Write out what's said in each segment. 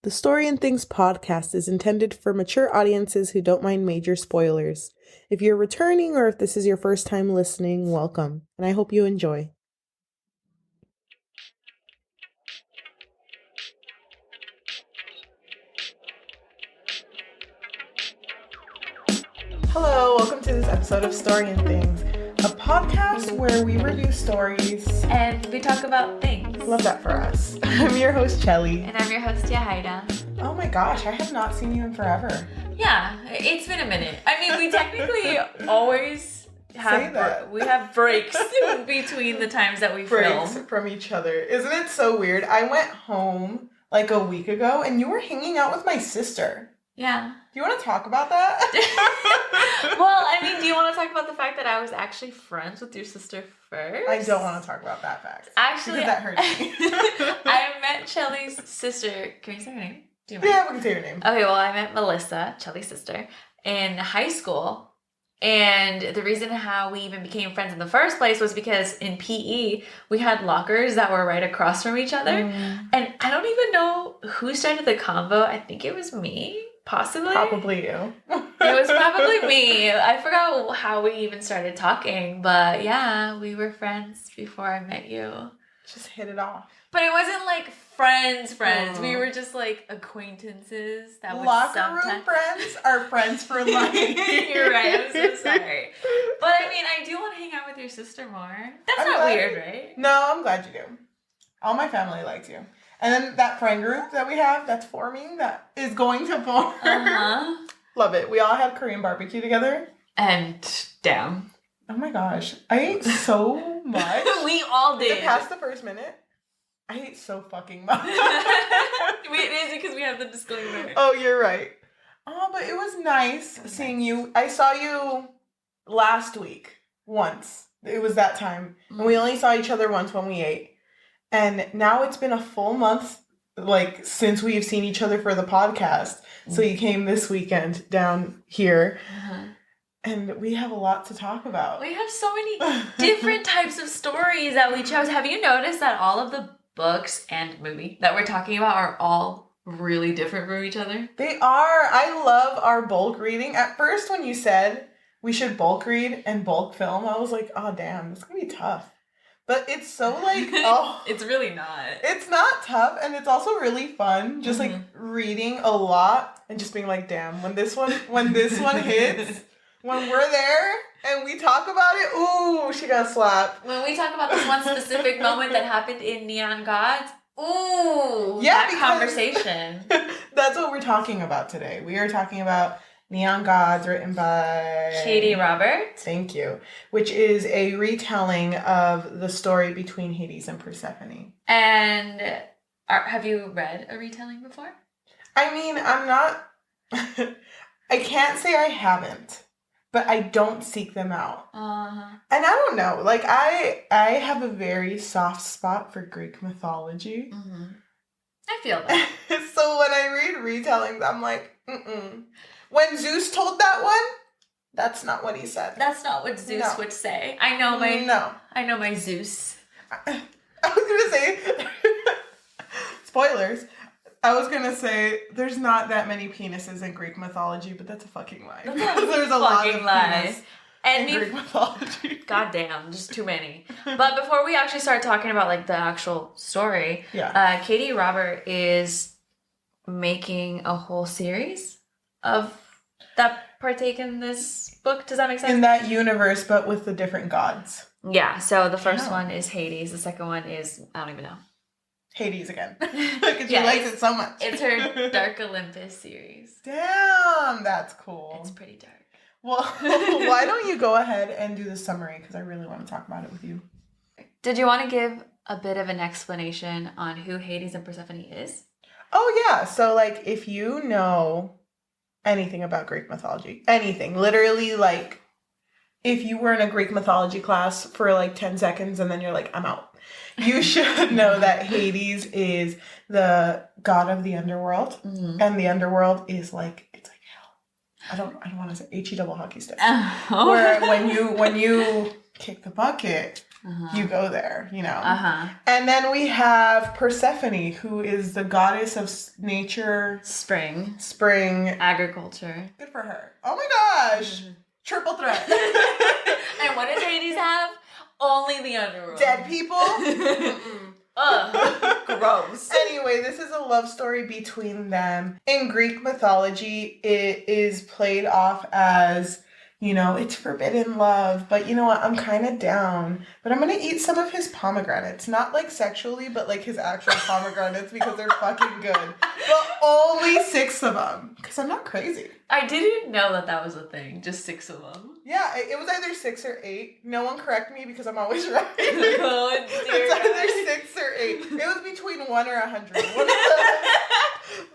The Story and Things podcast is intended for mature audiences who don't mind major spoilers. If you're returning or if this is your first time listening, welcome, and I hope you enjoy. Hello, welcome to this episode of Story and Things, a podcast where we review stories and we talk about things. Love that for us. I'm your host, Cheli. And I'm your host, Yajaira. Oh my gosh, I have not seen you in forever. Yeah, it's been a minute. I mean, we technically always have we have breaks in between the times that we film. From each other. Isn't it so weird? I went home like a week ago and you were hanging out with my sister. Yeah. Do you want to talk about that? Well, I mean, do you want to talk about the fact that I was actually friends with your sister first? I don't want to talk about that fact. Actually, because that hurts me. I met Cheli's sister. Can we say her name? Do you mind? Yeah, we can say her name. Okay, well, I met Melissa, Cheli's sister, in high school. And the reason how we even became friends in the first place was because in PE, we had lockers that were right across from each other. And I don't even know who started the convo. I think it was me. Possibly. Probably you. It was probably me. I forgot how we even started talking, but yeah, we were friends before I met you. Just hit it off. But it wasn't like friends. We were just like acquaintances that would locker room friends are friends for life. You're right. I'm so sorry. But I mean, I do want to hang out with your sister more. That's not weird, right? No, I'm glad you do. All my family likes you. And then that friend group that we have that's forming, that is going to form. Love it. We all had Korean barbecue together. And damn. Oh my gosh. I ate so much. We all did. Past the first minute, I ate so fucking much. It is because we have the disclaimer. Oh, you're right. Oh, but it was nice seeing you. I saw you last week once. It was that time. And we only saw each other once when we ate. And now it's been a full month, like, since we've seen each other for the podcast. So you came this weekend down here. And we have a lot to talk about. We have so many different types of stories that we chose. Have you noticed that all of the books and movie that we're talking about are all really different from each other? They are. I love our bulk reading. At first, when you said we should bulk read and bulk film, I was like, oh, damn, this is going to be tough. But it's so like, oh. It's really not. It's not tough, and it's also really fun. Just like reading a lot and just being like, damn, when this one hits, when we're there and we talk about it, ooh, she got slapped. When we talk about this one specific moment that happened in Neon Gods, ooh, yeah, that conversation. That's what we're talking about today. We are talking about Neon Gods, written by Katee Robert. Thank you. Which is a retelling of the story between Hades and Persephone. And have you read a retelling before? I mean, I'm not... I can't say I haven't, but I don't seek them out. And I don't know. Like, I have a very soft spot for Greek mythology. I feel that. So when I read retellings, I'm like, When Zeus told that one, that's not what he said. That's not what Zeus would say. I know my Zeus. I was gonna say spoilers. I was gonna say there's not that many penises in Greek mythology, but that's a fucking lie. There's a lot of penis in Greek mythology. Goddamn, just too many. But before we actually start talking about like the actual story, Katee Robert is making a whole series of that partake in this book. Does that make sense? In that universe, but with the different gods. Yeah, so the first one is Hades. The second one is, I don't even know. Hades again. Because she likes it so much. It's her Dark Olympus series. Damn, that's cool. It's pretty dark. Well, why don't you go ahead and do the summary, because I really want to talk about it with you. Did you want to give a bit of an explanation on who Hades and Persephone is? Oh, yeah. So, like, if you know anything about Greek mythology, anything, literally, like, if you were in a Greek mythology class for, like, 10 seconds and then you're like, I'm out, you should know that Hades is the god of the underworld, and the underworld is, like, it's like hell. I don't want to say H-E double hockey stick. Where when you kick the bucket, you go there, you know. Uh-huh. And then we have Persephone, who is the goddess of nature, Spring, agriculture. Good for her. Oh my gosh. Triple threat. And what does Hades have? Only the underworld. Dead people? Ugh, gross. Anyway, this is a love story between them. In Greek mythology, it is played off as, you know, it's forbidden love, but you know what? I'm kind of down. But I'm going to eat some of his pomegranates. Not like sexually, but like his actual pomegranates because they're fucking good. But only 6 of them. Because I'm not crazy. I didn't know that was a thing. Just 6 of them. Yeah, it was either 6 or 8. No one correct me because I'm always right. Oh, dear. It's either 6 or 8. It was between 1 or 100.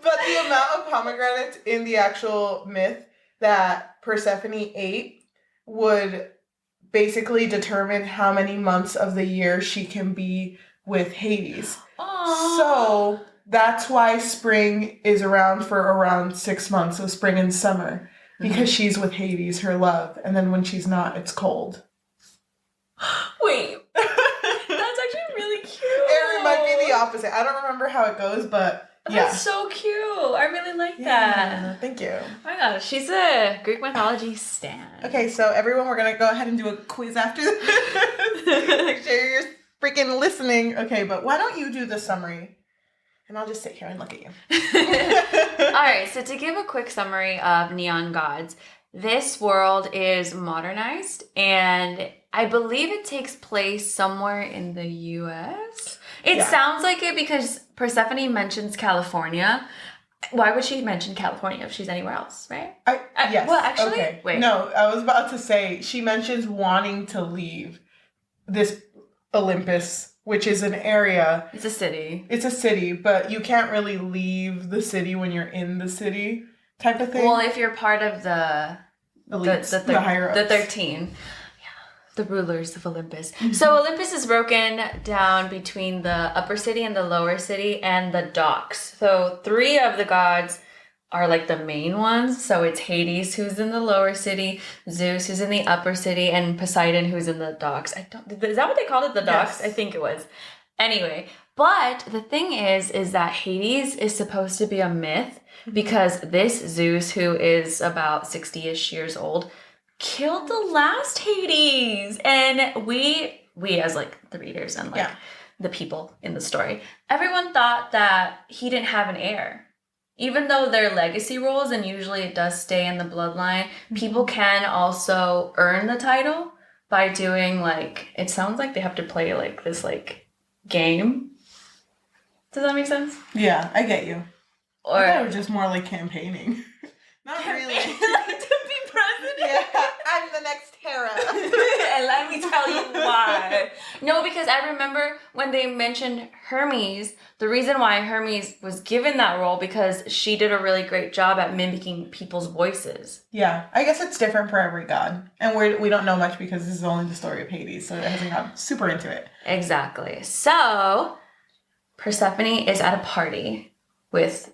But the amount of pomegranates in the actual myth that Persephone ate would basically determine how many months of the year she can be with Hades. Aww. So that's why spring is around for around 6 months, so spring and summer, because she's with Hades, her love, and then when she's not, it's cold. Wait, that's actually really cute. It might be the opposite. I don't remember how it goes, but yeah. That's so cute. I really like that. Thank you. Oh my gosh, she's a Greek mythology stan. Okay, so everyone, we're gonna go ahead and do a quiz after this. Make sure you're freaking listening. Okay, but why don't you do the summary? And I'll just sit here and look at you. Alright, so to give a quick summary of Neon Gods, this world is modernized, and I believe it takes place somewhere in the US. It sounds like it because Persephone mentions California. Why would she mention California if she's anywhere else, right? Yes. Well, actually, okay. wait. No, I was about to say, she mentions wanting to leave this Olympus, which is an area. It's a city. It's a city, but you can't really leave the city when you're in the city type of thing. Well, if you're part of the elites, the higher ups. The 13. The rulers of Olympus. So Olympus is broken down between the upper city and the lower city and the docks. So 3 of the gods are like the main ones. So it's Hades, who's in the lower city, Zeus, who's in the upper city, and Poseidon, who's in the docks. Is that what they called it? The docks? Yes. I think it was. Anyway, but the thing is that Hades is supposed to be a myth because this Zeus, who is about 60-ish years old, killed the last Hades. And we as like the readers and like the people in the story, everyone thought that he didn't have an heir. Even though they're legacy roles and usually it does stay in the bloodline, people can also earn the title by doing like, it sounds like they have to play like this like game. Does that make sense? Yeah, I get you. Or I thought it was just more like campaigning. Not really. Like to be president? Yeah, I'm the next Hera. And let me tell you why. No, because I remember when they mentioned Hermes, the reason why Hermes was given that role because she did a really great job at mimicking people's voices. Yeah, I guess it's different for every god. And we don't know much because this is only the story of Hades, so it hasn't gotten super into it. Exactly. So, Persephone is at a party with,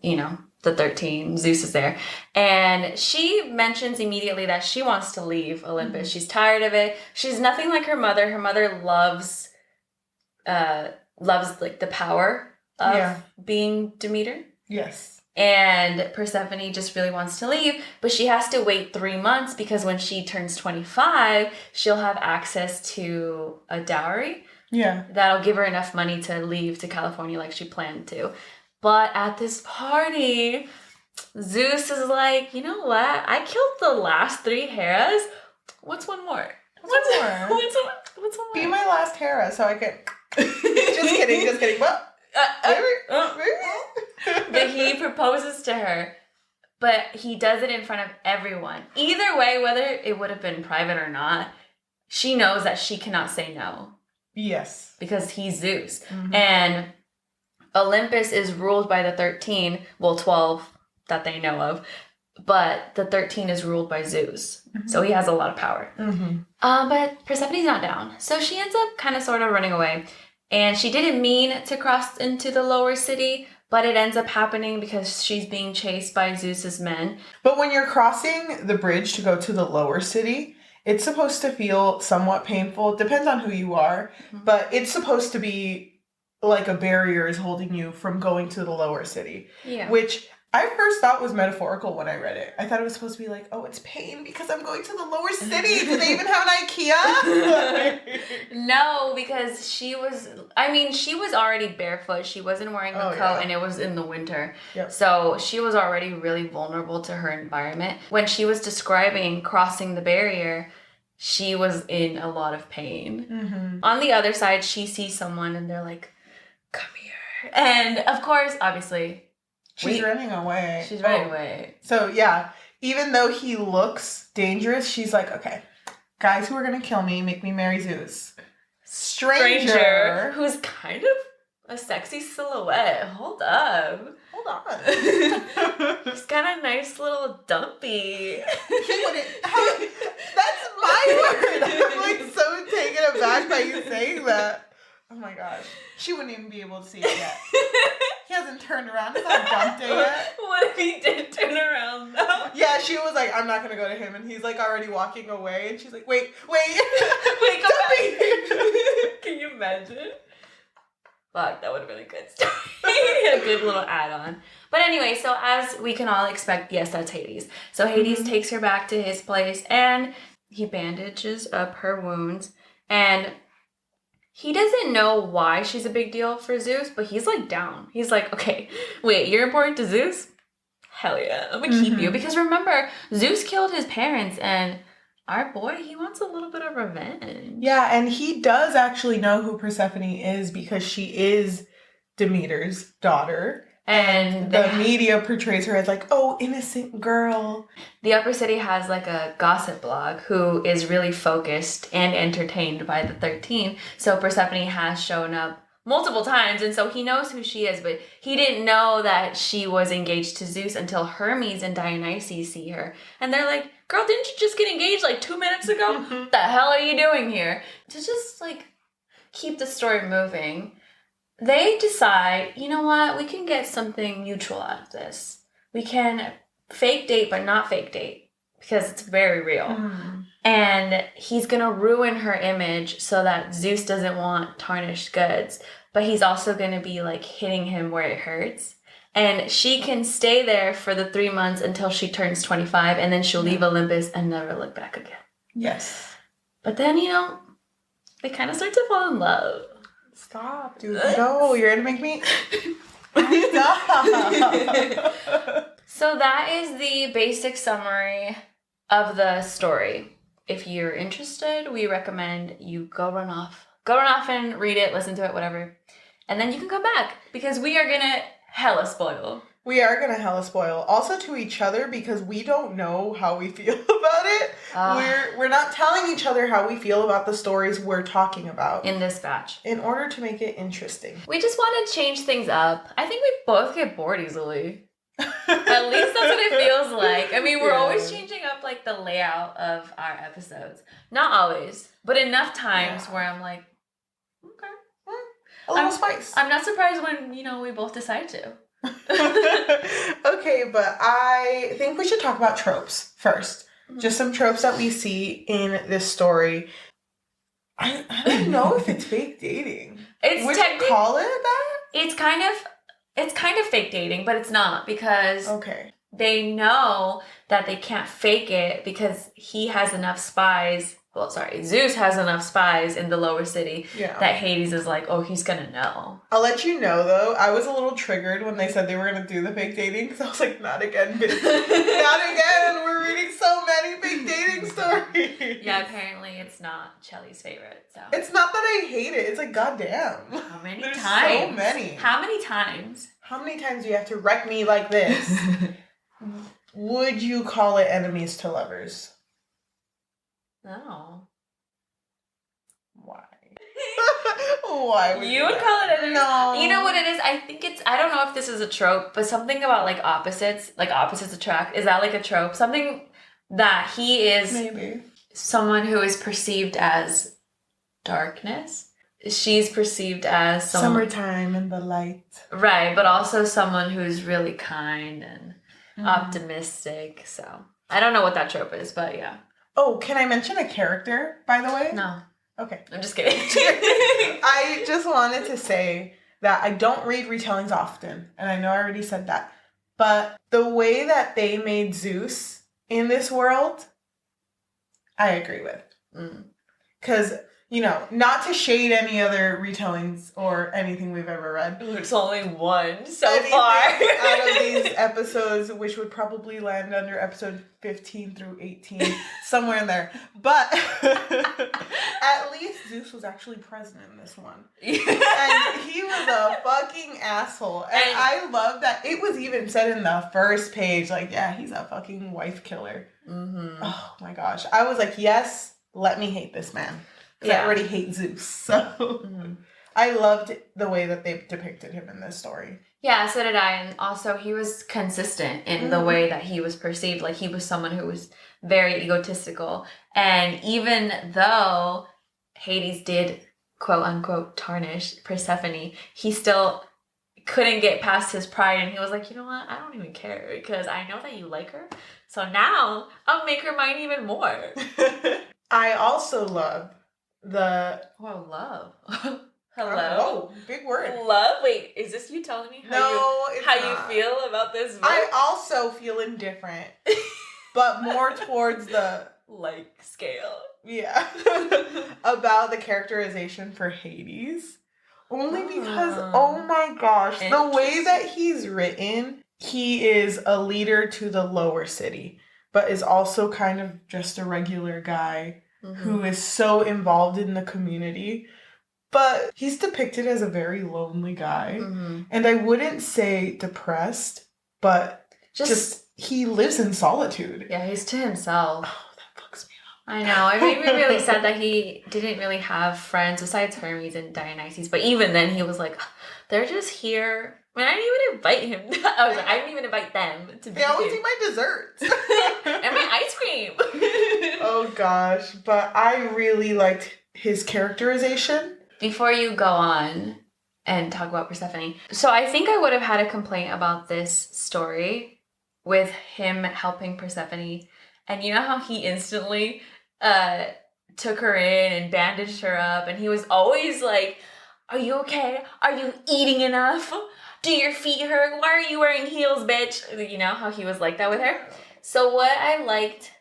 the 13, Zeus is there. And she mentions immediately that she wants to leave Olympus. She's tired of it. She's nothing like her mother. Her mother loves like the power of being Demeter. Yes. And Persephone just really wants to leave, but she has to wait 3 months because when she turns 25, she'll have access to a dowry. Yeah. That'll give her enough money to leave to California like she planned to. But at this party, Zeus is like, you know what? I killed the last 3 Heras. What's one more? What's one more? Be my last Hera so I can... just kidding. What? But he proposes to her. But he does it in front of everyone. Either way, whether it would have been private or not, she knows that she cannot say no. Yes. Because he's Zeus. Mm-hmm. And Olympus is ruled by the 13, 12 that they know of, but the 13 is ruled by Zeus. Mm-hmm. So he has a lot of power. Mm-hmm. But Persephone's not down. So she ends up kind of sort of running away. And she didn't mean to cross into the lower city, but it ends up happening because she's being chased by Zeus's men. But when you're crossing the bridge to go to the lower city, it's supposed to feel somewhat painful. It depends on who you are, but it's supposed to be like a barrier is holding you from going to the lower city. Yeah. Which I first thought was metaphorical when I read it. I thought it was supposed to be like, oh, it's pain because I'm going to the lower city. Do they even have an IKEA? No, because she was already barefoot. She wasn't wearing a coat and it was in the winter. Yep. So she was already really vulnerable to her environment. When she was describing crossing the barrier, she was in a lot of pain. Mm-hmm. On the other side, she sees someone and they're like, come here. And of course, obviously, she's running away. She's running away. So, yeah, even though he looks dangerous, she's like, okay, guys who are going to kill me, make me marry Zeus. Stranger. Who's kind of a sexy silhouette. Hold up. Hold on. He's got a nice little dumpy. He wouldn't. That's my word. I'm like so taken aback by you saying that. Oh my gosh. She wouldn't even be able to see it yet. He hasn't turned around. He's not dumped it yet. What if he did turn around though? Yeah, she was like, I'm not going to go to him. And he's like already walking away. And she's like, wait. Wait, come back. Can you imagine? Fuck, that would have been a good story. A good little add-on. But anyway, so as we can all expect, yes, that's Hades. So Hades takes her back to his place and he bandages up her wounds. And he doesn't know why she's a big deal for Zeus, but he's like down. He's like, okay, wait, you're important to Zeus? Hell yeah, I'm gonna keep you. Because remember, Zeus killed his parents and our boy, he wants a little bit of revenge. Yeah, and he does actually know who Persephone is because she is Demeter's daughter. And the media portrays her as like, oh, innocent girl. The Upper City has like a gossip blog who is really focused and entertained by the 13. So Persephone has shown up multiple times. And so he knows who she is, but he didn't know that she was engaged to Zeus until Hermes and Dionysus see her. And they're like, girl, didn't you just get engaged like 2 minutes ago? What the hell are you doing here? To just like keep the story moving. They decide, you know what, we can get something mutual out of this. We can fake date, but not fake date, because it's very real. And he's going to ruin her image so that Zeus doesn't want tarnished goods, but he's also going to be like hitting him where it hurts. And she can stay there for the 3 months until she turns 25, and then she'll leave Olympus and never look back again. Yes. But then, they kind of start to fall in love. Stop, dude. No, you're gonna make me. Stop. So that is the basic summary of the story. If you're interested, we recommend you go run off and read it, listen to it, whatever. And then you can come back because we are gonna hella spoil. We are gonna hella spoil. Also to each other because we don't know how we feel about it. We're not telling each other how we feel about the stories we're talking about. In this batch. In order to make it interesting. We just want to change things up. I think we both get bored easily. At least that's what it feels like. I mean, we're always changing up like the layout of our episodes. Not always, but enough times where I'm like, okay. A little spice. I'm not surprised when, we both decide to. Okay, but I think we should talk about tropes first. Just some tropes that we see in this story. I don't know if it's fake dating. Would you call it that? It's kind of fake dating, but it's not because they know that they can't fake it because he has enough spies. Well, sorry, Zeus has enough spies in the lower city that Hades is like, oh, he's gonna know. I'll let you know, though, I was a little triggered when they said they were gonna do the fake dating because I was like, not again, bitch. Not again. We're reading so many fake dating stories. Yeah, apparently it's not Cheli's favorite. So it's not that I hate it. It's like, goddamn. How many There's times? So many. How many times? How many times do you have to wreck me like this? Would you call it enemies to lovers? No. Why? Why would you would call it enemies? No. You know what it is? I don't know if this is a trope, but something about like opposites attract. Is that like a trope? Something that he is maybe someone who is perceived as darkness. She's perceived as summertime and the light. Right, but also someone who's really kind and optimistic. So I don't know what that trope is, but yeah. Oh, can I mention a character, by the way? No. Okay. I'm just kidding. I just wanted to say that I don't read retellings often, and I know I already said that. But the way that they made Zeus in this world, I agree with. Because, not to shade any other retellings or anything we've ever read. There's only one so Anything far. out of these episodes, which would probably land under episode 15 through 18, somewhere in there. But at least Zeus was actually present in this one. And he was a fucking asshole. And I love that. It was even said in the first page, like, yeah, he's a fucking wife killer. Oh my gosh. I was like, yes, let me hate this man. Because I already hate Zeus. So I loved the way that they depicted him in this story. Yeah, so did I. And also, he was consistent in the way that he was perceived. Like, he was someone who was very egotistical. And even though Hades did, quote unquote, tarnish Persephone, he still couldn't get past his pride. And he was like, you know what? I don't even care because I know that you like her. So now I'll make her mine even more. I also love love. Hello? Oh, big word. Love? Wait, is this you telling me how you feel about this book? I also feel indifferent, but more towards the scale. Yeah. About the characterization for Hades. Only because, oh my gosh, the way that he's written, he is a leader to the lower city, but is also kind of just a regular guy who is so involved in the community. But he's depicted as a very lonely guy. And I wouldn't say depressed, but just he lives in solitude. Yeah, he's to himself. Oh, that fucks me up. I know. It made me really sad that he didn't really have friends besides Hermes and Dionysus. But even then, he was like, they're just here. I mean, I didn't even invite him. I was like, I didn't even invite them to be They always eat my desserts. and my ice cream. Oh gosh, but I really liked his characterization. Before you go on and talk about Persephone, so I think I would have had a complaint about this story with him helping Persephone. And you know how he instantly took her in and bandaged her up, and he was always like, are you okay? Are you eating enough? Do your feet hurt? Why are you wearing heels, bitch? You know how he was like that with her? So what I liked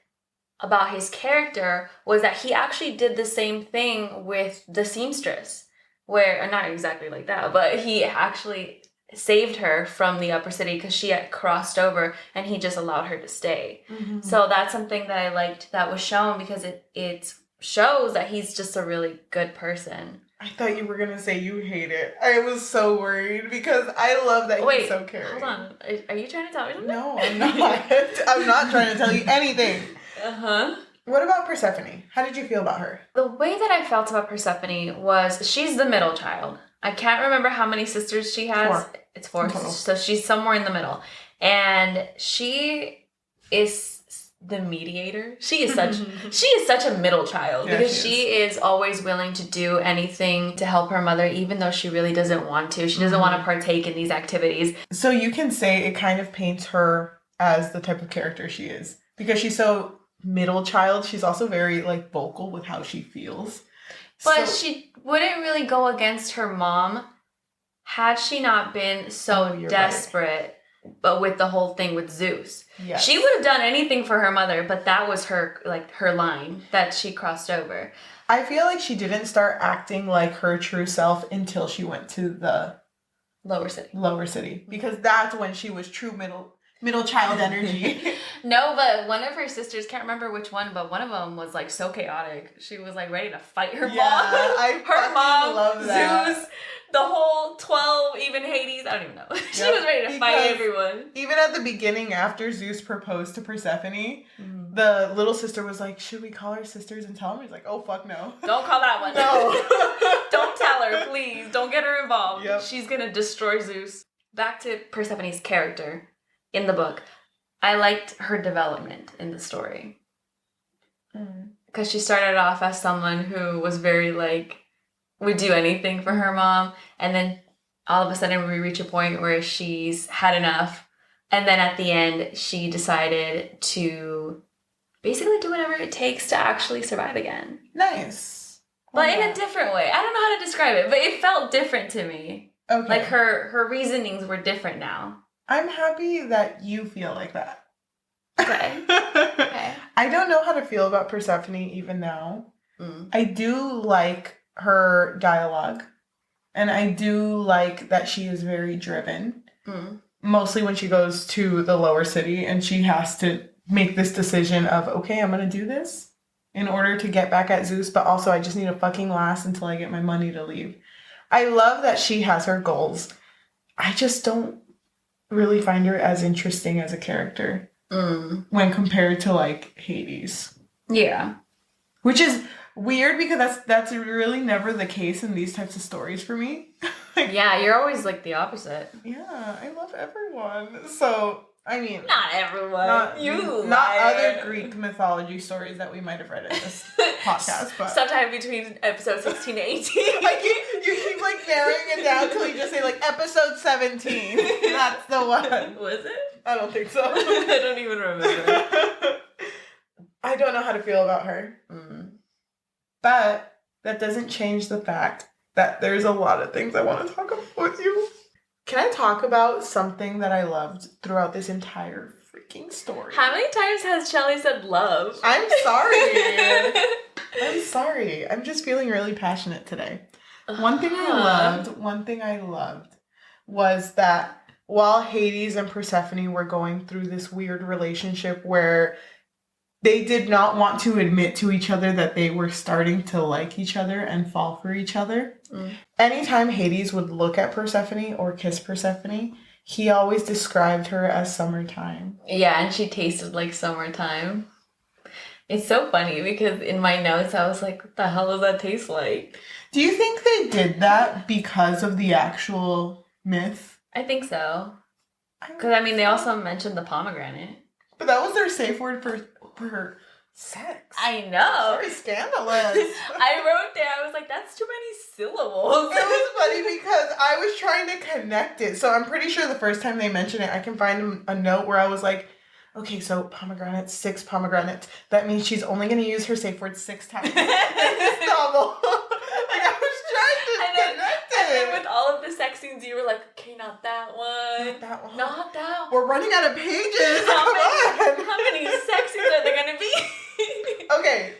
about his character was that he actually did the same thing with the seamstress, where, not exactly like that, but he actually saved her from the upper city because she had crossed over and he just allowed her to stay. So that's something that I liked that was shown because it shows that he's just a really good person. I thought you were going to say you hate it. I was so worried because I love that he's so caring. Hold on. Are you trying to tell me something? No, I'm not. I'm not trying to tell you anything. What about Persephone? How did you feel about her? The way that I felt about Persephone was she's the middle child. I can't remember how many sisters she has. 4. It's 4. So she's somewhere in the middle. And she is the mediator. She is such a middle child because she is always willing to do anything to help her mother, even though she really doesn't want to. She doesn't want to partake in these activities. So you can say it kind of paints her as the type of character she is because she's so middle child. She's also very vocal with how she feels. But she wouldn't really go against her mom had she not been so desperate. Right. But with the whole thing with Zeus. Yes. She would have done anything for her mother, but that was her line that she crossed over. I feel like she didn't start acting like her true self until she went to the lower city. Because that's when she was true middle child energy. No, but one of her sisters, can't remember which one, but one of them was so chaotic. She was ready to fight her mom. Her mom, love that. Zeus, the whole 12, even Hades, I don't even know. She was ready to fight everyone. Even at the beginning, after Zeus proposed to Persephone, the little sister was like, should we call our sisters and tell them? He's like, oh, fuck no. Don't call that one. No. Don't tell her, please. Don't get her involved. Yep. She's going to destroy Zeus. Back to Persephone's character in the book. I liked her development in the story. Because she started off as someone who was very would do anything for her mom, and then all of a sudden we reach a point where she's had enough, and then at the end she decided to basically do whatever it takes to actually survive again. Nice. But in a different way. I don't know how to describe it, but it felt different to me. Okay. Like her reasonings were different now. I'm happy that you feel like that. Okay. Okay. I don't know how to feel about Persephone even now. I do like her dialogue. And I do like that she is very driven. Mostly when she goes to the lower city and she has to make this decision of, okay, I'm going to do this in order to get back at Zeus, but also I just need to fucking last until I get my money to leave. I love that she has her goals. I just don't really find her as interesting as a character when compared to, like, Hades. Yeah. Which is weird because that's really never the case in these types of stories for me. Yeah, you're always like the opposite. Yeah, I love everyone. So, I mean... Not everyone. Not other Greek mythology stories that we might have read in this podcast, but... Sometime between episode 16 to 18. You keep, like, narrowing it down till you just say, like, episode 17. That's the one. Was it? I don't think so. I don't even remember. I don't know how to feel about her. But that doesn't change the fact that there's a lot of things I want to talk about with you. Can I talk about something that I loved throughout this entire freaking story? How many times has Cheli said love? I'm sorry. I'm sorry. I'm just feeling really passionate today. One thing I loved was that while Hades and Persephone were going through this weird relationship where they did not want to admit to each other that they were starting to like each other and fall for each other. Anytime Hades would look at Persephone or kiss Persephone, he always described her as summertime. Yeah, and she tasted like summertime. It's so funny because in my notes I was like, what the hell does that taste like? Do you think they did that because of the actual myth? I think so. Because, I mean, they also mentioned the pomegranate. But that was their safe word for sex. I know. Very scandalous. I wrote there, I was like, that's too many syllables. It was funny because I was trying to connect it. So I'm pretty sure the first time they mentioned it, I can find a note where I was like, okay, so pomegranates, 6 pomegranates. That means she's only going to use her safe word 6 times in this novel. Like, I was trying to connect it. And then with all of the sex scenes, you were like, okay, not that one. Not that one. Not that one. We're running out of pages. Come How many sex scenes are there going to be? Okay.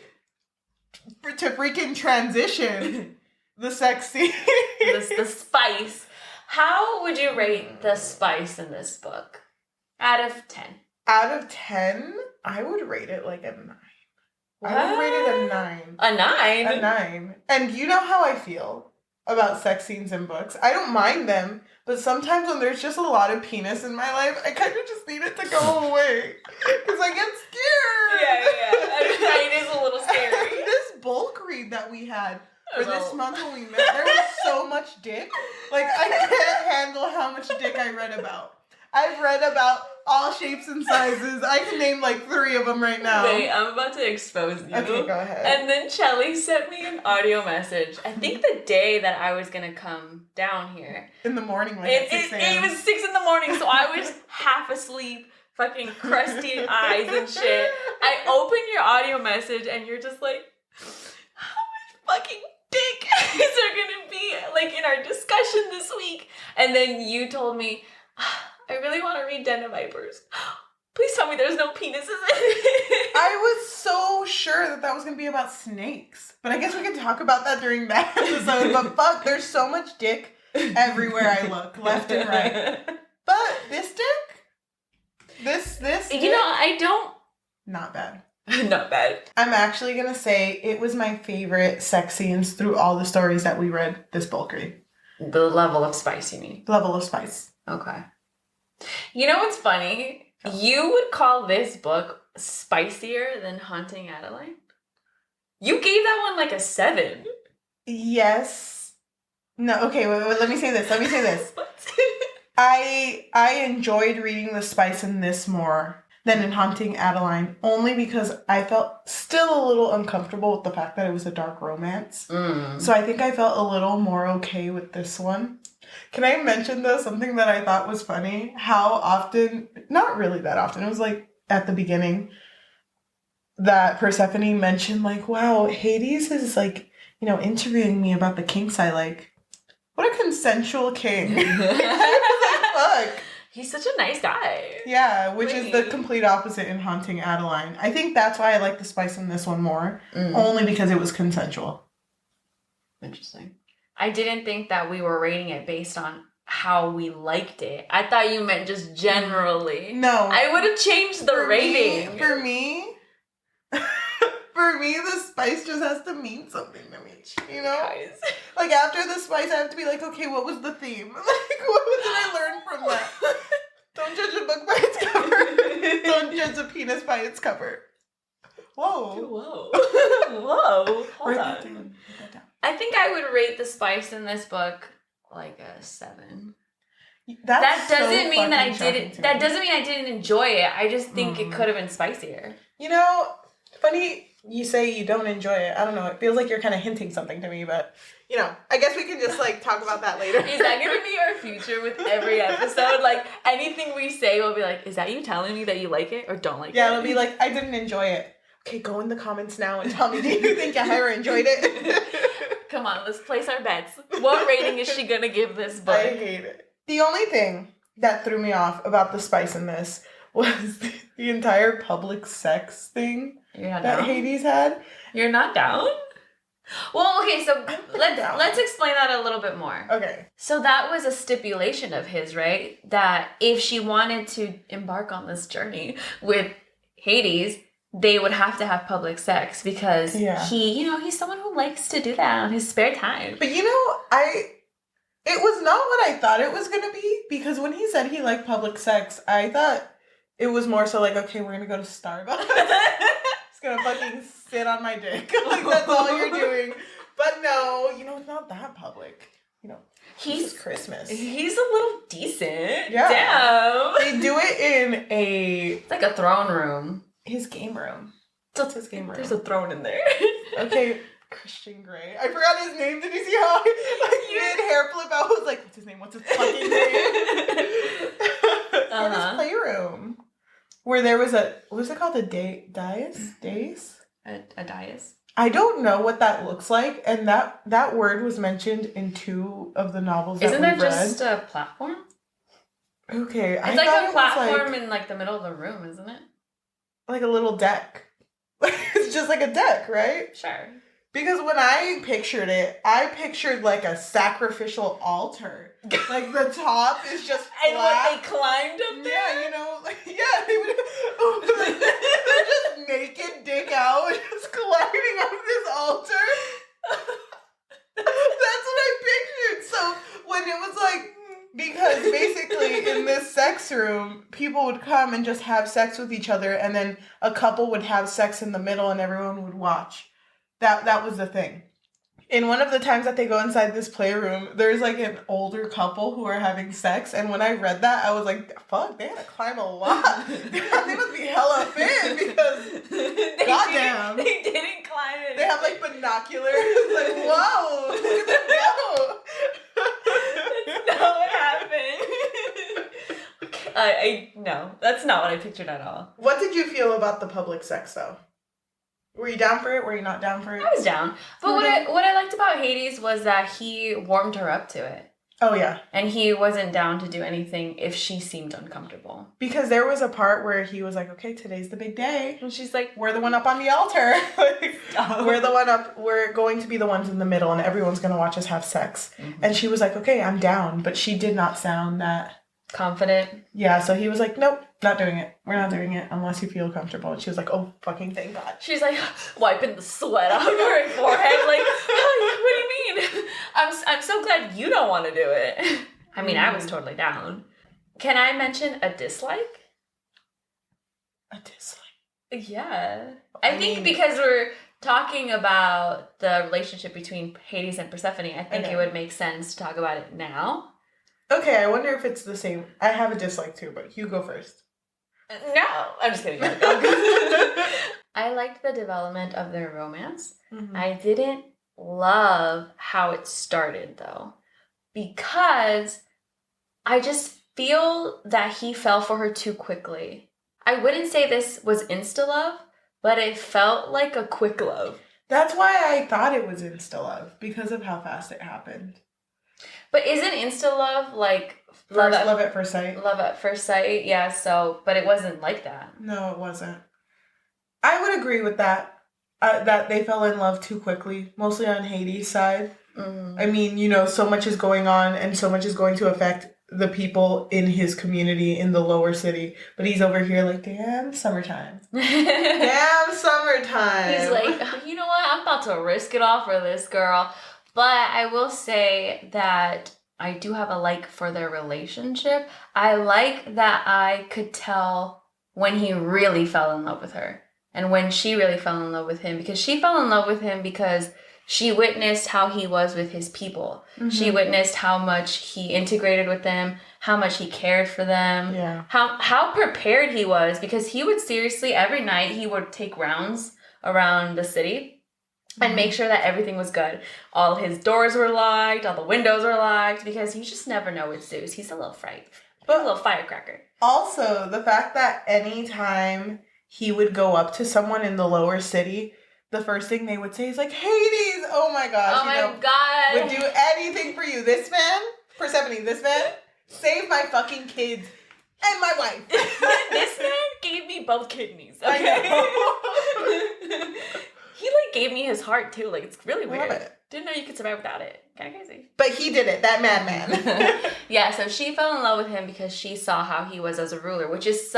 To freaking transition the sex scene. The spice. How would you rate the spice in this book? Out of 10. Out of 10, I would rate it like a 9. What? I would rate it a 9. A 9? A 9. And you know how I feel about sex scenes in books. I don't mind them, but sometimes when there's just a lot of penis in my life, I kind of just need it to go away. Because I get scared. Yeah. It is a little scary. This bulk read that we had for this month when we met, there was so much dick. Like, I can't handle how much dick I read about. I've read about all shapes and sizes. I can name like 3 of them right now. Wait, I'm about to expose you. Okay, go ahead. And then Cheli sent me an audio message. I think the day that I was going to come down here. In the morning, like at 6 a.m. It was 6 in the morning, so I was half asleep, fucking crusty eyes and shit. I open your audio message and you're just like, how much fucking dick is there going to be like in our discussion this week? And then you told me, I really want to read Den of Vipers. Please tell me there's no penises in it. I was so sure that was going to be about snakes. But I guess we can talk about that during that episode. But fuck, there's so much dick everywhere I look, left and right. But this dick? This dick? You know, I don't... Not bad. Not bad. I'm actually going to say it was my favorite sex scenes through all the stories that we read this bulk read. The level of spice, you mean? Level of spice. Okay. You know what's funny? You would call this book spicier than Haunting Adeline? You gave that one like a 7. Yes. No, okay, wait, let me say this. What? I enjoyed reading the spice in this more than in Haunting Adeline, only because I felt still a little uncomfortable with the fact that it was a dark romance. So I think I felt a little more okay with this one. Can I mention, though, something that I thought was funny? How often, not really that often, it was like at the beginning, that Persephone mentioned, like, wow, Hades is, like, interviewing me about the kinks I like. What a consensual king. I was like, fuck. He's such a nice guy. Yeah, which is the complete opposite in Haunting Adeline. I think that's why I like the spice in this one more. Only because it was consensual. Interesting. I didn't think that we were rating it based on how we liked it. I thought you meant just generally. No. I would have changed the rating. For me, the spice just has to mean something to me. Guys. Like, after the spice, I have to be like, okay, what was the theme? Like, what did I learn from that? Don't judge a book by its cover. Don't judge a penis by its cover. Whoa. Hold on. I think I would rate the spice in this book like a 7. That doesn't mean that I didn't. That doesn't mean I didn't enjoy it. I just think it could have been spicier. Funny you say you don't enjoy it. I don't know. It feels like you're kind of hinting something to me, but I guess we can just like talk about that later. Is that gonna be our future with every episode? Like anything we say will be like, is that you telling me that you like it or don't like it? Yeah, it'll be like, I didn't enjoy it. Okay, go in the comments now and tell me, do you think Yajaira enjoyed it? Come on, let's place our bets. What rating is she gonna give this book? I hate it. The only thing that threw me off about the spice in this was the entire public sex thing that Hades had. You're not down? Well, okay, so let's explain that a little bit more. Okay. So that was a stipulation of his, right? That if she wanted to embark on this journey with Hades, they would have to have public sex because he's someone who likes to do that on his spare time. But it was not what I thought it was going to be, because when he said he liked public sex, I thought it was more so like, okay, we're going to go to Starbucks. It's going to fucking sit on my dick. Like, that's all you're doing. But no, it's not that public. It's Christmas. He's a little decent. Yeah. Damn. They do it in It's like a throne room. His game room. That's his game room. There's a throne in there. Okay. Christian Grey. I forgot his name. Did you see how I mid hair flip out? I was like, what's his name? What's his fucking name? In his playroom. Where there was what was it called? A dais? A dais? I don't know what that looks like. And that word was mentioned in 2 of the novels that we've read. Isn't that just a platform? Okay. It's like a platform in like the middle of the room, isn't it? Like a little deck. It's just like a deck, right? Sure. Because when I pictured it, I pictured like a sacrificial altar. Like the top is just flat. And what, they climbed up there? Yeah, they're just naked, dick out, just climbing up this altar. That's what I pictured. So when it was like, because basically in this sex room, people would come and just have sex with each other, and then a couple would have sex in the middle and everyone would watch. That was the thing. In one of the times that they go inside this playroom, there's like an older couple who are having sex, and when I read that, I was like, fuck, they had to climb a lot. They must be hella fit, because goddamn. They didn't climb it. They have like binoculars. Like, whoa, look at them go. That's not what happened. No, that's not what I pictured at all. What did you feel about the public sex, though? Were you down for it? Were you not down for it? I was down. But what I liked about Hades was that he warmed her up to it. Oh, yeah. And he wasn't down to do anything if she seemed uncomfortable. Because there was a part where he was like, okay, today's the big day. And she's like, we're the one up on the altar. We're the one up. We're going to be the ones in the middle, and everyone's going to watch us have sex. Mm-hmm. And she was like, okay, I'm down. But she did not sound that confident. Yeah, so he was like, nope, not doing it. We're not doing it unless you feel comfortable. And she was like, oh, fucking thank God. She's like wiping the sweat off her forehead. Like, oh, what do you mean? I'm so glad you don't want to do it. I mean, I was totally down. Can I mention a dislike? A dislike? Yeah. I think because we're talking about the relationship between Hades and Persephone, I think it would make sense to talk about it now. Okay, I wonder if it's the same. I have a dislike too, but you go first. No, I'm just kidding. I liked the development of their romance. Mm-hmm. I didn't love how it started, though, because I just feel that he fell for her too quickly. I wouldn't say this was insta-love, but it felt like a quick love. That's why I thought it was insta love, because of how fast it happened. But isn't insta love like Love at first sight? Love at first sight, yeah. So, but it wasn't like that. No, it wasn't. I would agree with that. That they fell in love too quickly, mostly on Hades' side. Mm. I mean, so much is going on and so much is going to affect the people in his community in the lower city. But he's over here like, damn, summertime. Damn, summertime. He's like, you know what? I'm about to risk it all for this girl. But I will say that I do have a like for their relationship. I like that I could tell when he really fell in love with her and when she really fell in love with him, because she fell in love with him because she witnessed how he was with his people. Mm-hmm. She witnessed how much he integrated with them, how much he cared for them, how prepared he was, because he would seriously, every night he would take rounds around the city and make sure that everything was good. All his doors were locked, all the windows were locked, because you just never know with Zeus. He's a little fright. He's a little firecracker. Also, the fact that anytime he would go up to someone in the lower city, the first thing they would say is like, Hades! Oh my gosh. Oh my God. Would do anything for you. This man, Persephone, this man saved my fucking kids and my wife. This man gave me both kidneys. Okay. He like gave me his heart too. Like, it's really weird. Love it. Didn't know you could survive without it. Kind of crazy. But he did it. That madman. Yeah, so she fell in love with him because she saw how he was as a ruler, which is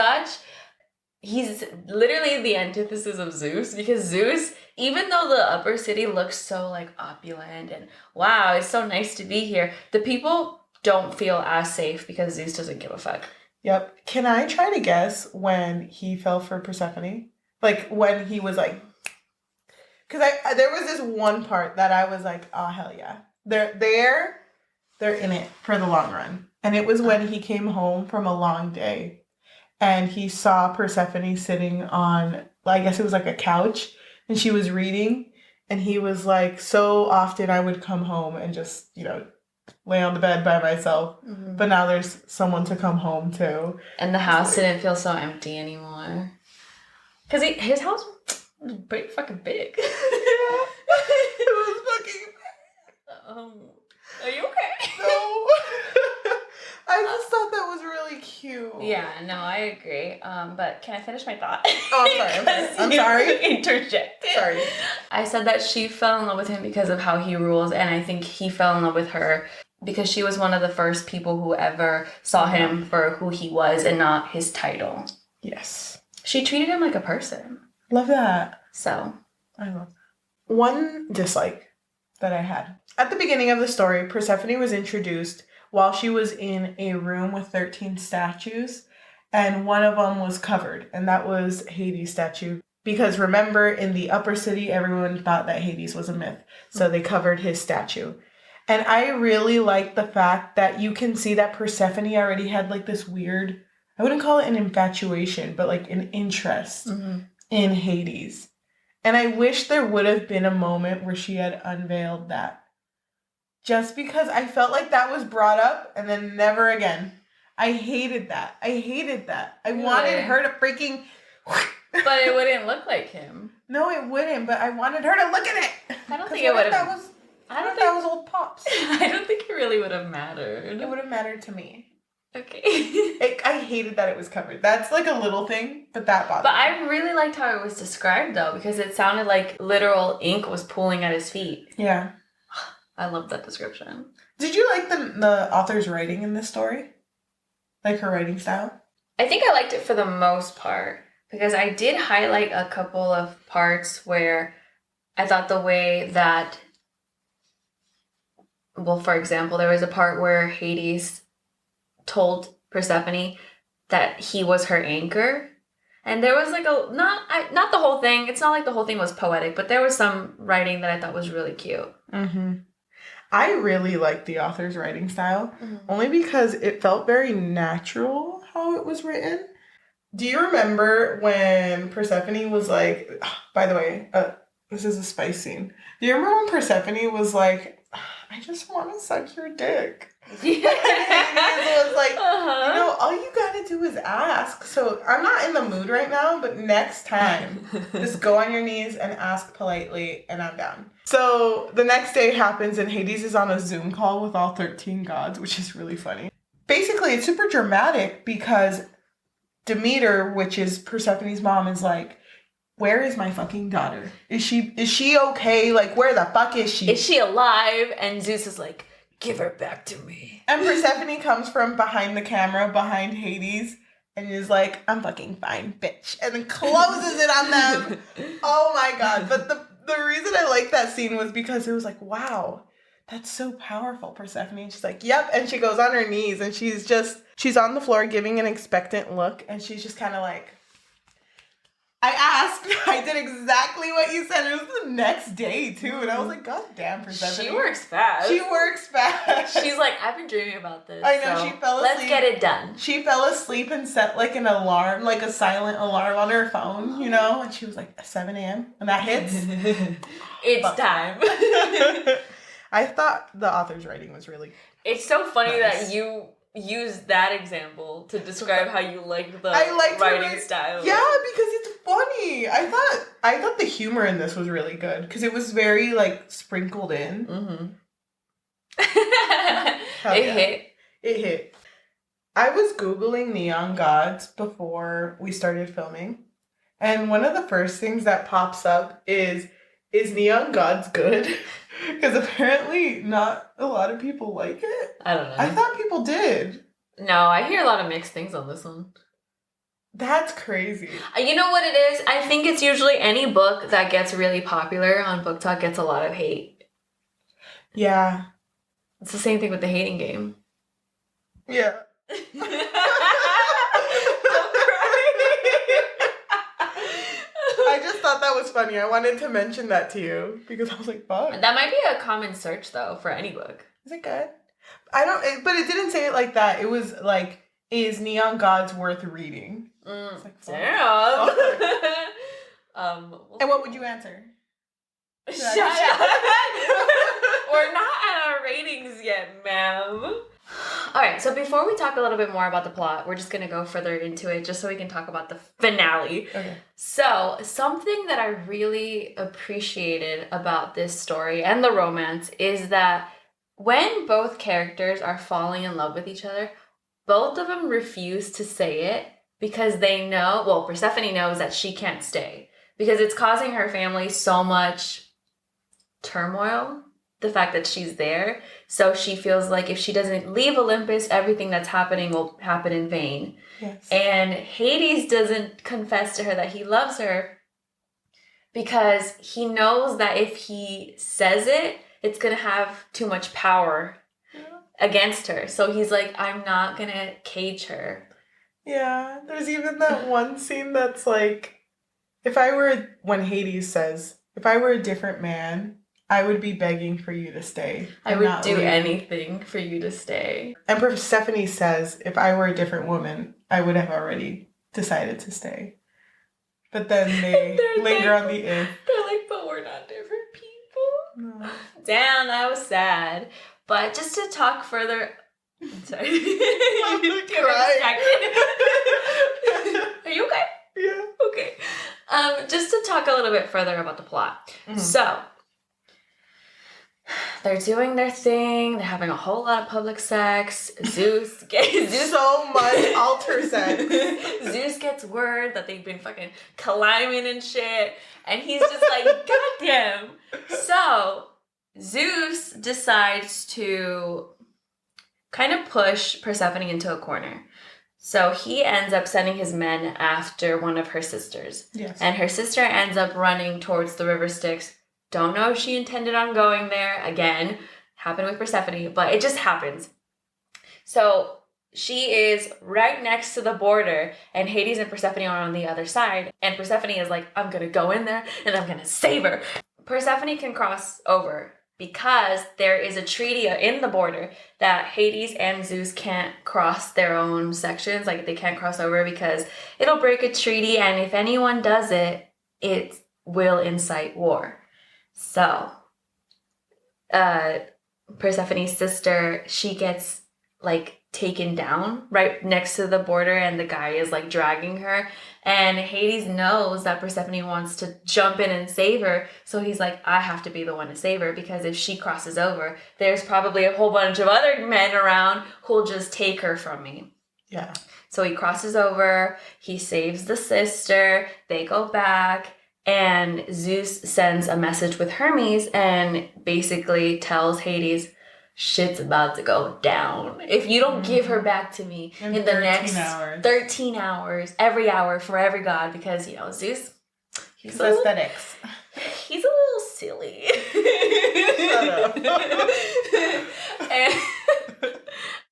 he's literally the antithesis of Zeus, because Zeus, even though the upper city looks so like opulent and wow, it's so nice to be here, the people don't feel as safe because Zeus doesn't give a fuck. Yep. Can I try to guess when he fell for Persephone? Like when he was like, because there was this one part that I was like, oh hell yeah, they're in it for the long run, and it was when he came home from a long day. And he saw Persephone sitting on, I guess it was like a couch, and she was reading. And he was like, so often I would come home and just, lay on the bed by myself. Mm-hmm. But now there's someone to come home to. And the house didn't feel so empty anymore. Because his house was pretty fucking big. Yeah. It was fucking big. Are you okay? No. I just thought that was really cute. Yeah, no, I agree. But can I finish my thought? Oh, I'm sorry. Interjected. Sorry. I said that she fell in love with him because of how he rules, and I think he fell in love with her because she was one of the first people who ever saw him for who he was and not his title. Yes. She treated him like a person. Love that. So. I love that. One dislike that I had. At the beginning of the story, Persephone was introduced while she was in a room with 13 statues, and one of them was covered, and that was Hades' statue. Because remember, in the upper city, everyone thought that Hades was a myth, so they covered his statue. And I really like the fact that you can see that Persephone already had like this weird, I wouldn't call it an infatuation, but like an interest in Hades. And I wish there would have been a moment where she had unveiled that. Just because I felt like that was brought up and then never again. I hated that. I wanted her to freaking... But it wouldn't look like him. No, it wouldn't, but I wanted her to look at it. I don't think it would have... I don't think that was old Pops. I don't think it really would have mattered. It would have mattered to me. Okay. I hated that it was covered. That's like a little thing, but that bothered me. But I really liked how it was described, though, because it sounded like literal ink was pooling at his feet. Yeah. I love that description. Did you like the author's writing in this story? Like her writing style? I think I liked it for the most part, because I did highlight a couple of parts where I thought the way that, well, for example, there was a part where Hades told Persephone that he was her anchor. And there was like not the whole thing. It's not like the whole thing was poetic, but there was some writing that I thought was really cute. Mm-hmm. I really liked the author's writing style, only because it felt very natural how it was written. Do you remember when Persephone was like, by the way, this is a spice scene. Do you remember when Persephone was like, I just want to suck your dick. Hades was like, all you gotta do is ask. So I'm not in the mood right now, but next time, just go on your knees and ask politely, and I'm down. So the next day happens, and Hades is on a Zoom call with all 13 gods, which is really funny. Basically, it's super dramatic because Demeter, which is Persephone's mom, is like, where is my fucking daughter? Is she okay? Like, where the fuck is she? Is she alive? And Zeus is like, give her back to me. And Persephone comes from behind the camera, behind Hades, and is like, I'm fucking fine, bitch. And then closes it on them. Oh my god. But the reason I like that scene was because it was like, wow, that's so powerful, Persephone. And she's like, yep. And she goes on her knees, and she's on the floor giving an expectant look, and she's just kind of like, I did exactly what you said. It was the next day, too. And I was like, God damn, Persephone. She works fast. She's like, I've been dreaming about this. I know, she fell asleep. Let's get it done. She fell asleep and set like an alarm, like a silent alarm on her phone, you know? And she was like, 7 a.m. And that hits. It's time. I thought the author's writing was really It's so funny nice. that you use that example to describe how you like the writing style. Yeah, because it's funny. I thought the humor in this was really good because it was very like sprinkled in. It hit. I was Googling neon gods before we started filming, and one of the first things that pops up is neon gods good? Because apparently not a lot of people like it. I don't know. I thought people did. No, I hear a lot of mixed things on this one. That's crazy. You know what it is? I think it's usually any book that gets really popular on Book Talk gets a lot of hate. Yeah. It's the same thing with the hating game. Yeah. Don't cry. I just thought that was funny. I wanted to mention that to you because I was like, fuck. That might be a common search though for any book. Is it good? But it didn't say it like that. It was like, is Neon Gods worth reading? It's like, damn. And what would you answer? Shut up. We're not at our ratings yet, ma'am. Alright, so before we talk a little bit more about the plot, we're just going to go further into it just so we can talk about the finale. Okay. So, something that I really appreciated about this story and the romance is that when both characters are falling in love with each other, both of them refuse to say it because they know, well, Persephone knows that she can't stay because it's causing her family so much turmoil, the fact that she's there. So she feels like if she doesn't leave Olympus, everything that's happening will happen in vain. Yes. And Hades doesn't confess to her that he loves her because he knows that if he says it, it's going to have too much power against her. So he's like, I'm not going to cage her. Yeah, there's even that one scene that's like, when Hades says, if I were a different man, I would be begging for you to stay. I would do anything for you to stay. And Persephone says, if I were a different woman, I would have already decided to stay. But then they linger on the if. They're like, but we're not different people. No. Damn, that was sad. But just to talk further... I'm sorry. I'm Are you okay? Yeah. Okay. Just to talk a little bit further about the plot. Mm-hmm. So, they're doing their thing. They're having a whole lot of public sex. Zeus so much altar sex. Zeus gets word that they've been fucking climbing and shit. And he's just like, goddamn. So, Zeus decides to kind of push Persephone into a corner. So he ends up sending his men after one of her sisters. Yes. And her sister ends up running towards the river Styx. Don't know if she intended on going there. Again, happened with Persephone, but it just happens. So she is right next to the border, and Hades and Persephone are on the other side. And Persephone is like, I'm going to go in there, and I'm going to save her. Persephone can cross over because there is a treaty in the border that Hades and Zeus can't cross their own sections. Like, they can't cross over because it'll break a treaty, and if anyone does it, it will incite war. So, Persephone's sister, she gets like taken down right next to the border, and the guy is like dragging her, and Hades knows that Persephone wants to jump in and save her, so he's like, I have to be the one to save her, because if she crosses over, there's probably a whole bunch of other men around who'll just take her from me. Yeah. So he crosses over, he saves the sister, they go back, and Zeus sends a message with Hermes and basically tells Hades, shit's about to go down. If you don't give her back to me in the next 13 hours, every hour for every god, because, you know, Zeus, he's aesthetics. He's a little silly. Shut up.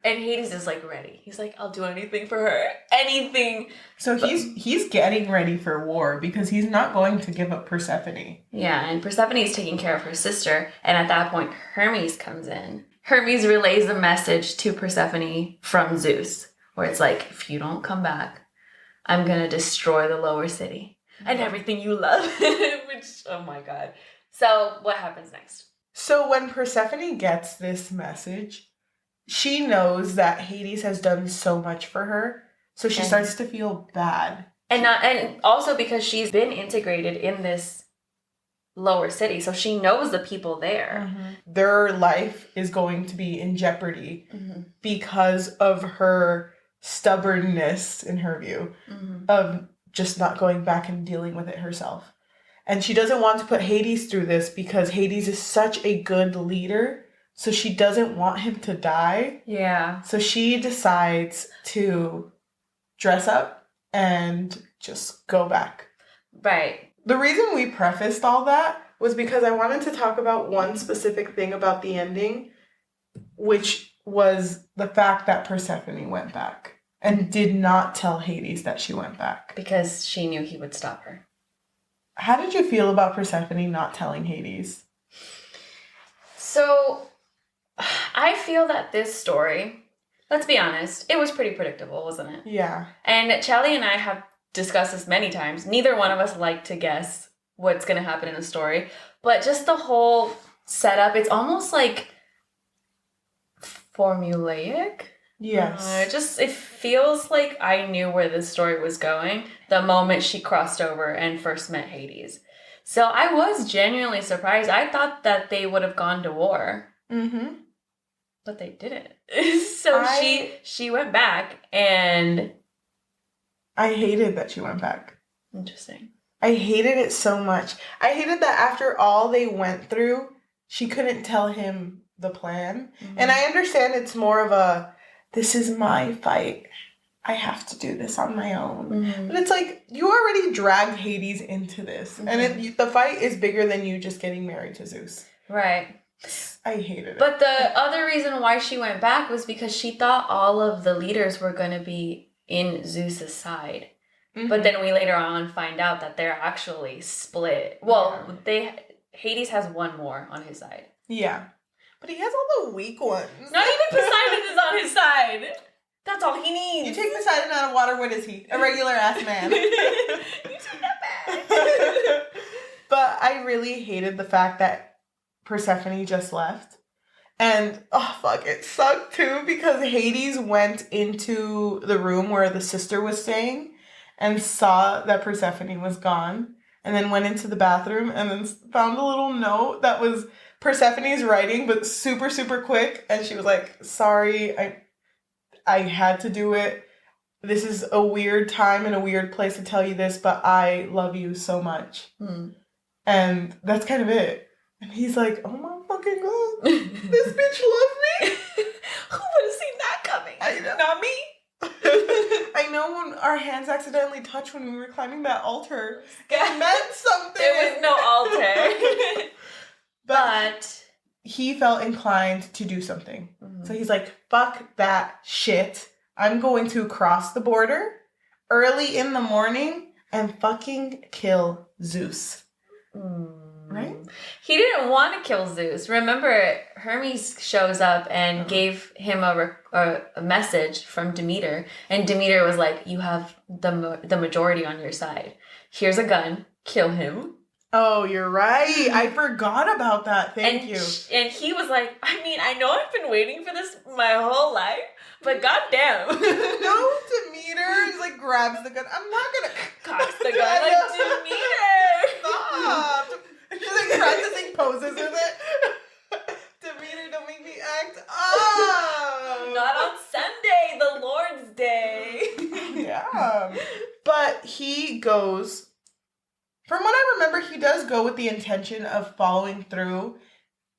And Hades is like ready. He's like, I'll do anything for her. Anything. So he's getting ready for war because he's not going to give up Persephone. Yeah, and Persephone is taking care of her sister. And at that point, Hermes comes in. Hermes relays a message to Persephone from Zeus, where it's like, if you don't come back, I'm going to destroy the lower city and everything you love. Which, oh my God. So what happens next? So when Persephone gets this message, she knows that Hades has done so much for her, so she starts to feel bad. And also because she's been integrated in this lower city, so she knows the people there. Mm-hmm. Their life is going to be in jeopardy because of her stubbornness, in her view, of just not going back and dealing with it herself. And she doesn't want to put Hades through this because Hades is such a good leader. So she doesn't want him to die. Yeah. So she decides to dress up and just go back. Right. The reason we prefaced all that was because I wanted to talk about one specific thing about the ending, which was the fact that Persephone went back and did not tell Hades that she went back. Because she knew he would stop her. How did you feel about Persephone not telling Hades? So I feel that this story, let's be honest, it was pretty predictable, wasn't it? Yeah. And Cheli and I have discussed this many times. Neither one of us like to guess what's going to happen in the story. But just the whole setup, it's almost like formulaic. Yes. It feels like I knew where this story was going the moment she crossed over and first met Hades. So I was genuinely surprised. I thought that they would have gone to war. Mm-hmm. But they didn't. So she went back, and I hated that she went back. Interesting. I hated it so much. I hated that after all they went through, she couldn't tell him the plan. And I understand it's more of a, this is my fight. I have to do this on my own. But it's like, you already dragged Hades into this. And the fight is bigger than you just getting married to Zeus. Right. I hated it. But the other reason why she went back was because she thought all of the leaders were going to be in Zeus's side. But then we later on find out that they're actually split. Well, Hades has one more on his side. Yeah. But he has all the weak ones. Not even Poseidon is on his side. That's all he needs. You take Poseidon out of water, what is he? A regular ass man. You take that back. But I really hated the fact that Persephone just left. And, oh, fuck, it sucked too because Hades went into the room where the sister was staying and saw that Persephone was gone and then went into the bathroom and then found a little note that was Persephone's writing, but super, super quick. And she was like, sorry, I had to do it. This is a weird time and a weird place to tell you this, but I love you so much. And that's kind of it. And he's like, oh my fucking God, this bitch loves me. Who would have seen that coming? I know. Not me. I know when our hands accidentally touched when we were climbing that altar, it meant something. There was no altar. But he felt inclined to do something. So he's like, fuck that shit. I'm going to cross the border early in the morning and fucking kill Zeus. Right? He didn't want to kill Zeus. Remember, Hermes shows up and gave him a message from Demeter. And Demeter was like, you have the majority on your side. Here's a gun. Kill him. Oh, you're right. I forgot about that. Thank you. And he was like, I mean, I know I've been waiting for this my whole life, but goddamn. No, Demeter is like grabs the gun. I'm not gonna cocks the gun like Demeter. Stop. She's like practicing poses with it. Demeter, don't make me act up. Not on Sunday, the Lord's Day. Yeah. But he goes, from what I remember, he does go with the intention of following through,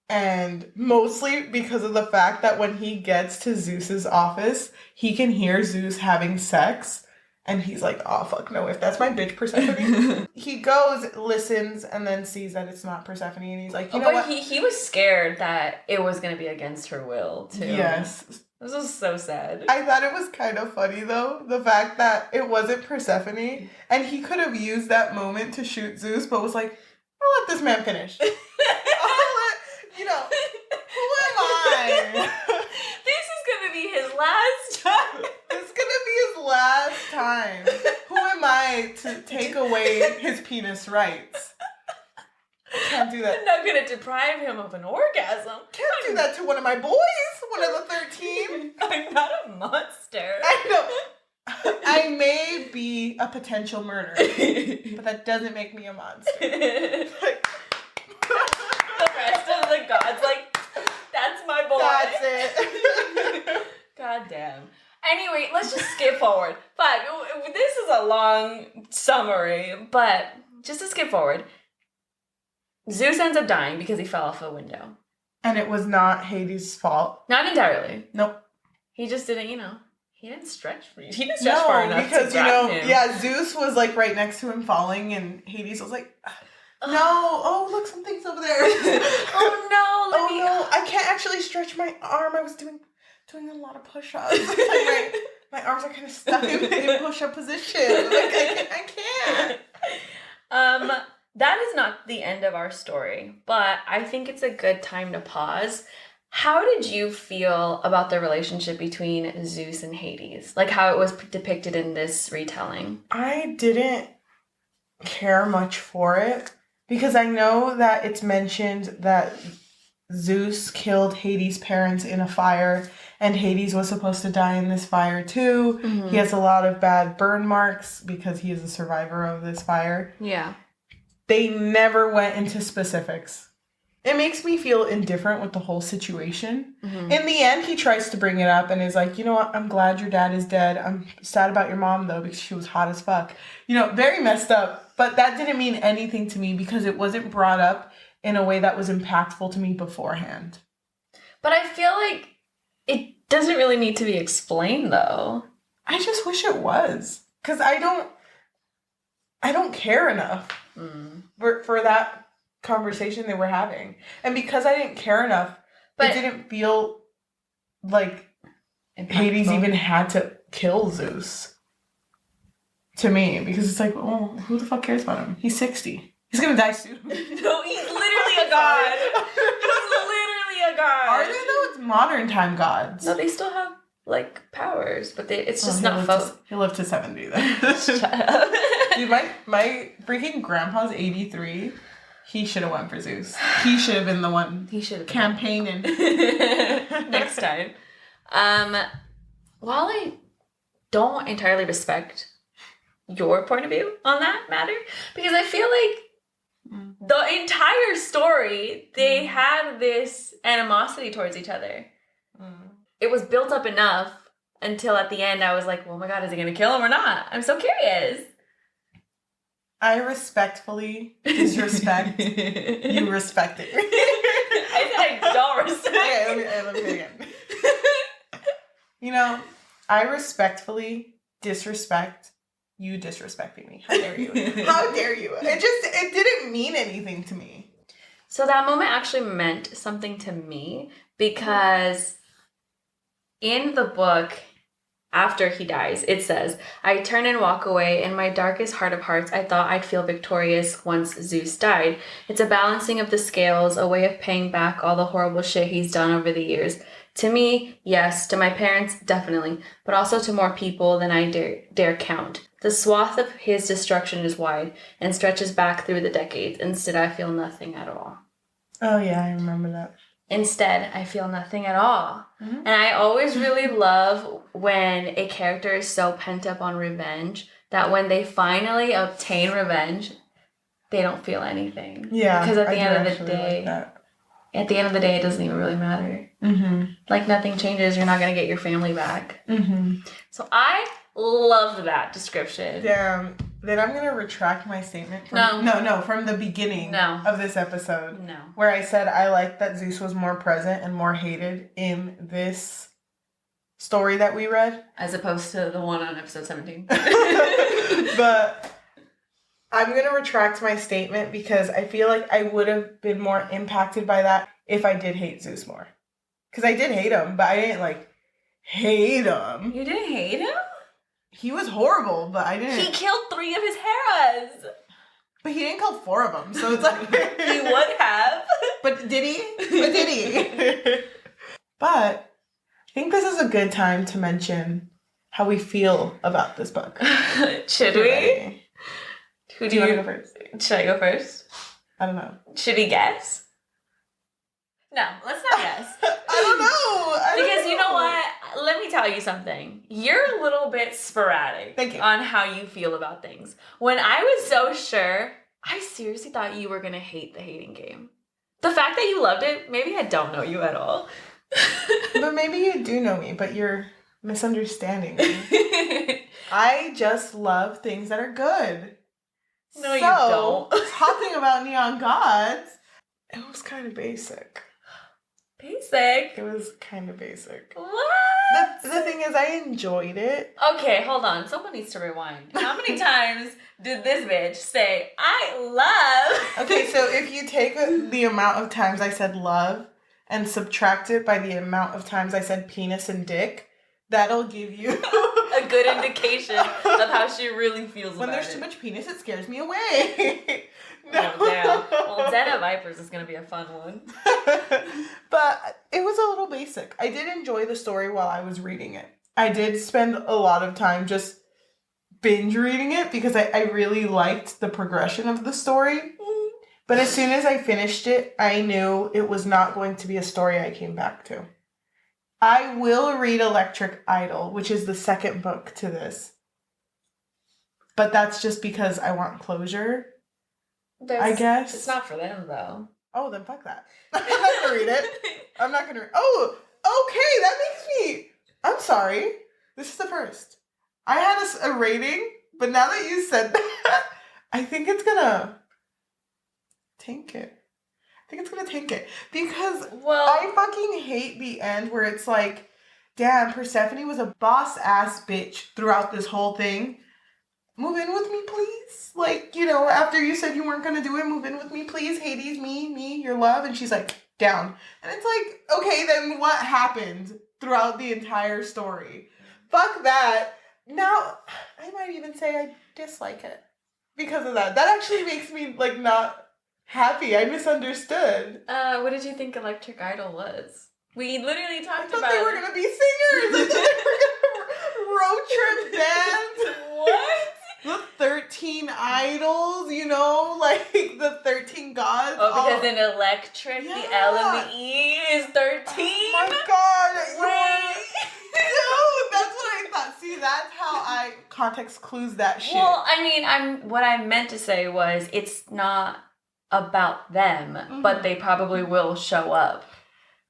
and mostly because of the fact that when he gets to Zeus's office, he can hear Zeus having sex, and he's like, oh, fuck no, if that's my bitch Persephone. He goes, listens, and then sees that it's not Persephone, and he's like, you know what? He was scared that it was going to be against her will, too. Yes. This was so sad. I thought it was kind of funny, though, the fact that it wasn't Persephone, and he could have used that moment to shoot Zeus, but was like, I'll let this man finish. Who am I? This is going to be his last time. It's going to be his last time. Who am I to take away his penis rights? Can't do that. I'm not going to deprive him of an orgasm. Can't do that to one of my boys, one of the 13. I'm not a monster. I know. I may be a potential murderer, but that doesn't make me a monster. Like, the rest of the gods, like, that's my boy. That's it. God damn. Anyway, let's just skip forward. But this is a long summary, but just to skip forward. Zeus ends up dying because he fell off a window. And it was not Hades' fault. Not entirely. Nope. He just didn't, he didn't stretch for you. He didn't stretch far enough because, to grab him. Yeah, Zeus was like right next to him falling, and Hades was like, no, oh, look, something's over there. Oh, no, no, I can't actually stretch my arm. I was doing a lot of push-ups. My arms are kind of stuck in push-up position. Like, I can't. That is not the end of our story, but I think it's a good time to pause. How did you feel about the relationship between Zeus and Hades? Like how it was depicted in this retelling? I didn't care much for it because I know that it's mentioned that Zeus killed Hades' parents in a fire, and Hades was supposed to die in this fire too. Mm-hmm. He has a lot of bad burn marks because he is a survivor of this fire. Yeah. They never went into specifics. It makes me feel indifferent with the whole situation. Mm-hmm. In the end, he tries to bring it up and is like, you know what? I'm glad your dad is dead. I'm sad about your mom, though, because she was hot as fuck. Very messed up. But that didn't mean anything to me because it wasn't brought up in a way that was impactful to me beforehand. But I feel like it doesn't really need to be explained, though. I just wish it was. Because I don't care enough for that conversation they were having. And because I didn't care enough, it didn't feel like Hades even had to kill Zeus. To me. Because it's like, oh, who the fuck cares about him? He's 60. He's gonna die soon. No, he's literally a god. He's literally a god. Are they though? It's modern time gods. No, they still have powers, but it's just not fun. He'll live to 70 then. Shut up. Dude, my freaking grandpa's 83. He should have went for Zeus. He should have been the one. He should have campaigning. Next time. While I don't entirely respect your point of view on that matter, because I feel like the entire story, they had this animosity towards each other. It was built up enough until at the end I was like, oh my god, is he going to kill him or not? I'm so curious. I respectfully disrespect you respecting me. I said I don't respect. Okay, let me say it again. I respectfully disrespect you disrespecting me. How dare you? How dare you? It didn't mean anything to me. So that moment actually meant something to me because in the book, after he dies, it says, I turn and walk away. In my darkest heart of hearts, I thought I'd feel victorious once Zeus died. It's a balancing of the scales, a way of paying back all the horrible shit he's done over the years. To me, yes. To my parents, definitely. But also to more people than I dare count. The swath of his destruction is wide and stretches back through the decades. Instead, I feel nothing at all. Oh, yeah, I remember that. Instead, I feel nothing at all. Mm-hmm. And I always really love when a character is so pent up on revenge that when they finally obtain revenge, they don't feel anything. Yeah, because at the I end do of the actually day, like that. at the end of the day, it doesn't even really matter. Mm-hmm. Like nothing changes. You're not gonna get your family back. Mm-hmm. So I loved that description. Damn. Then I'm gonna retract my statement. From the beginning of this episode. No. Where I said I liked that Zeus was more present and more hated in this story that we read. As opposed to the one on episode 17. But I'm going to retract my statement because I feel like I would have been more impacted by that if I did hate Zeus more. Because I did hate him, but I didn't, hate him. You didn't hate him? He was horrible, but I didn't. He killed 3 of his Heras. But he didn't kill 4 of them, so it's like... He would have. But did he? But I think this is a good time to mention how we feel about this book. Should we? Who do you want to go first? Should I go first? I don't know. Should we guess? No, let's not guess. I don't know. Because you know what? Let me tell you something. You're a little bit sporadic on how you feel about things. When I was so sure, I seriously thought you were going to hate the hating game. The fact that you loved it, maybe I don't know you at all. But maybe you do know me, but you're misunderstanding me. I just love things that are good. No, you don't. Talking about Neon Gods, it was kind of basic. Basic? It was kind of basic. What? The thing is, I enjoyed it. Okay, hold on. Someone needs to rewind. How many times did this bitch say, I love? Okay, so if you take the amount of times I said love and subtract it by the amount of times I said penis and dick, that'll give you a good indication of how she really feels when about there's it. too much penis, it scares me away. No. Oh, damn. Well, Den of Vipers is going to be a fun one. But it was a little basic. I did enjoy the story while I was reading it. I did spend a lot of time just binge reading it because I really liked the progression of the story. But as soon as I finished it, I knew it was not going to be a story I came back to. I will read Electric Idol, which is the second book to this. But that's just because I want closure, I guess. It's not for them, though. Oh, then fuck that. I'm not going to read it. I'm not going to read. Oh, okay, that makes me... I'm sorry. This is the first. I had a rating, but now that you said that, I think it's going to tank it. Because I fucking hate the end where it's like, damn, Persephone was a boss-ass bitch throughout this whole thing. Move in with me, please. Like, after you said you weren't going to do it, move in with me, please. Hades, me, your love. And she's like, down. And it's like, okay, then what happened throughout the entire story? Fuck that. Now, I might even say I dislike it because of that. That actually makes me, not happy. I misunderstood. What did you think Electric Idol was? We literally talked about... I thought they were going to be singers. I thought they were going to road trip band. What? The 13 idols, the 13 gods. Oh, because in Electric, the L and the E is 13? Oh my god. Wait. No, that's what I thought. See, that's how I context clues that shit. Well, I mean, what I meant to say was it's not about them, but they probably will show up.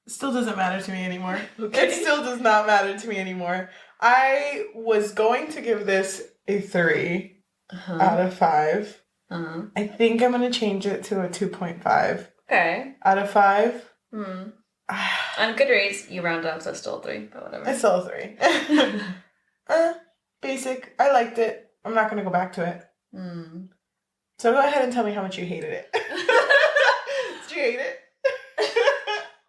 It still doesn't matter to me anymore. Okay. It still does not matter to me anymore. I was going to give this a 3 out of 5. I think I'm going to change it to a 2.5. Okay. Out of 5. On Goodreads, you round up, so it's still a 3, but whatever. It's still a 3. Basic. I liked it. I'm not going to go back to it. So go ahead and tell me how much you hated it. Did you hate it?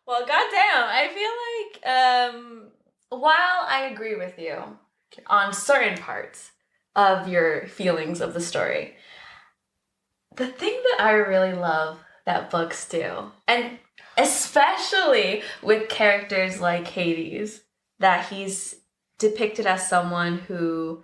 Well, goddamn, I feel like while I agree with you on certain parts of your feelings of the story, the thing that I really love that books do, and especially with characters like Hades, that he's depicted as someone who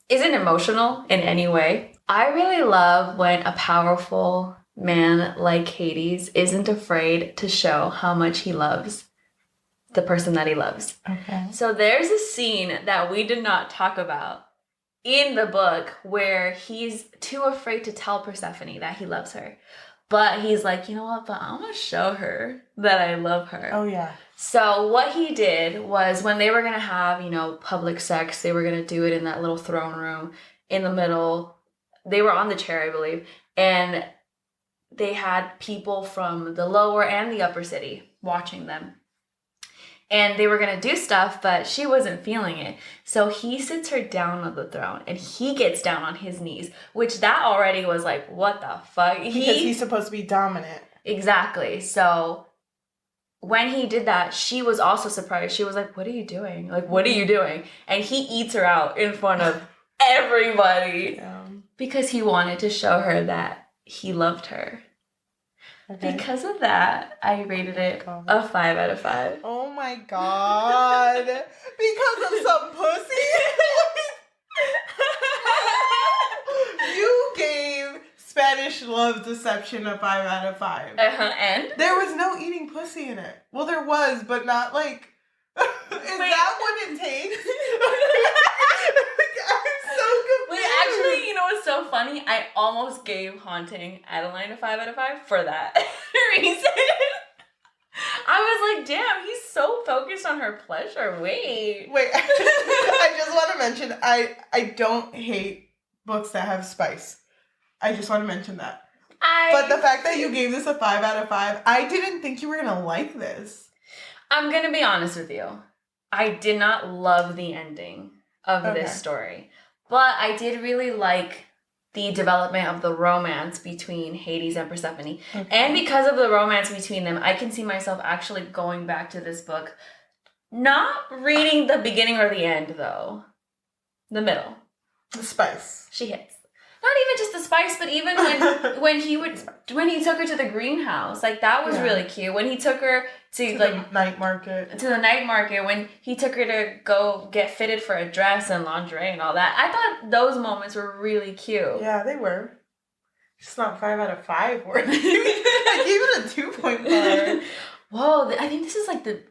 isn't emotional in any way. I really love when a powerful man like Hades isn't afraid to show how much he loves the person that he loves. Okay. So there's a scene that we did not talk about in the book where he's too afraid to tell Persephone that he loves her. But he's like, you know what, but I'm going to show her that I love her. Oh, yeah. So what he did was when they were going to have, public sex, they were going to do it in that little throne room in the middle. They were on the chair, I believe. And they had people from the lower and the upper city watching them. And they were going to do stuff, but she wasn't feeling it. So he sits her down on the throne and he gets down on his knees, which that already was like, what the fuck? Because he's supposed to be dominant. Exactly. So when he did that, she was also surprised. She was like, what are you doing? Like, what are you doing? And he eats her out in front of everybody. Yeah. Because he wanted to show her that he loved her. Okay. Because of that, I rated it a 5 out of 5. Oh my god. Because of some pussy? You gave Spanish Love Deception a 5 out of 5. And? There was no eating pussy in it. Well, there was, but not like... Is that what it takes? I'm so confused. Wait, actually, you know what's so funny? I almost gave Haunting Adeline a 5 out of 5 for that reason. I was like, damn, he's so focused on her pleasure. Wait. I just want to mention, I don't hate books that have spice. I just want to mention that. But the fact that you gave this a 5 out of 5, I didn't think you were going to like this. I'm going to be honest with you. I did not love the ending of this story. But I did really like the development of the romance between Hades and Persephone. Okay. And because of the romance between them, I can see myself actually going back to this book. Not reading the beginning or the end, though. The middle. The spice. She hits. Not even just the spice, but even when he took her to the greenhouse, like that was really cute. When he took her to the night market. To the night market, when he took her to go get fitted for a dress and lingerie and all that. I thought those moments were really cute. Yeah, they were. It's not 5 out of 5 worthy. I gave it a 2.5. Whoa, I think this is like the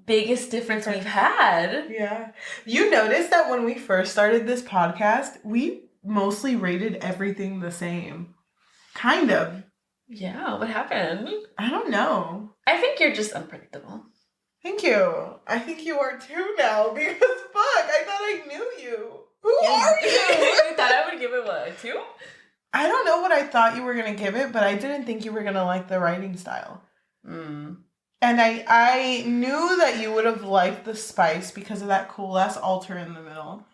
biggest difference we've had. Yeah. You noticed that when we first started this podcast, we mostly rated everything the same. Kind of. Yeah, what happened? I don't know. I think you're just unpredictable. Thank you. I think you are too now because fuck, I thought I knew you. Who are you? You thought I would give it what, a 2? I don't know what I thought you were going to give it, but I didn't think you were going to like the writing style. Mm. And I knew that you would have liked the spice because of that cool ass altar in the middle.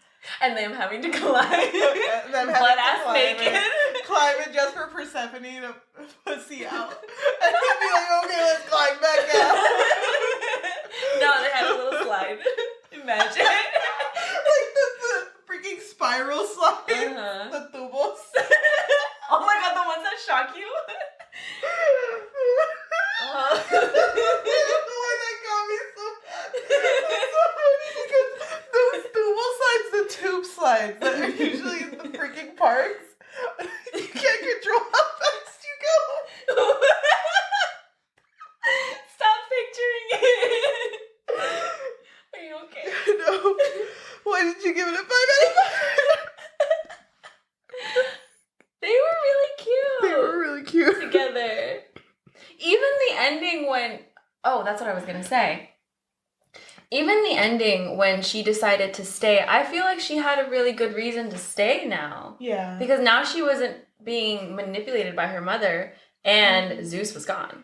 And them having to climb. Butt-ass naked. Climb it just for Persephone to pussy out. And he'd be like, okay, let's climb back out. No, they had a little slide. Imagine. Like the freaking spiral slide. The tubos. Oh my god, the ones that shock you? The one that got me so bad. It's so funny because those tubal slides, the tube slides that are usually in the freaking parks, you can't control how fast you go. Stop picturing it. Are you okay? No. Why did you give it a 5 out of 5? They were really cute. They were really cute. Together. Even the ending when... Oh, that's what I was going to say. Even the ending when she decided to stay, I feel like she had a really good reason to stay now. Yeah. Because now she wasn't being manipulated by her mother and Zeus was gone.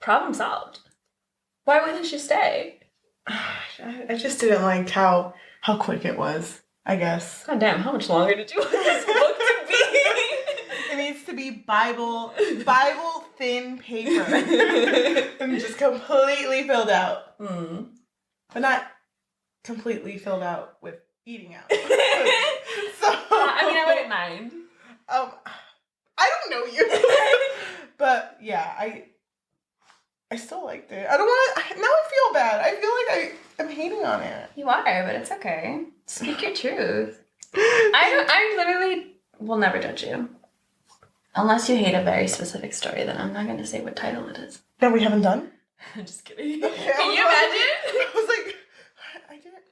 Problem solved. Why wouldn't she stay? I just didn't like how quick it was, I guess. God damn, how much longer did you want this book to be? It needs to be Bible thin paper. And just completely filled out. Mm. But not completely filled out with eating out. I wouldn't mind. I don't know you. But yeah, I still liked it. I don't want to... Now I feel bad. I feel like I'm hating on it. You are, but it's okay. Speak your truth. I literally will never judge you. Unless you hate a very specific story, then I'm not going to say what title it is. That we haven't done? I'm just kidding. Okay, Can you imagine? I was like, I didn't.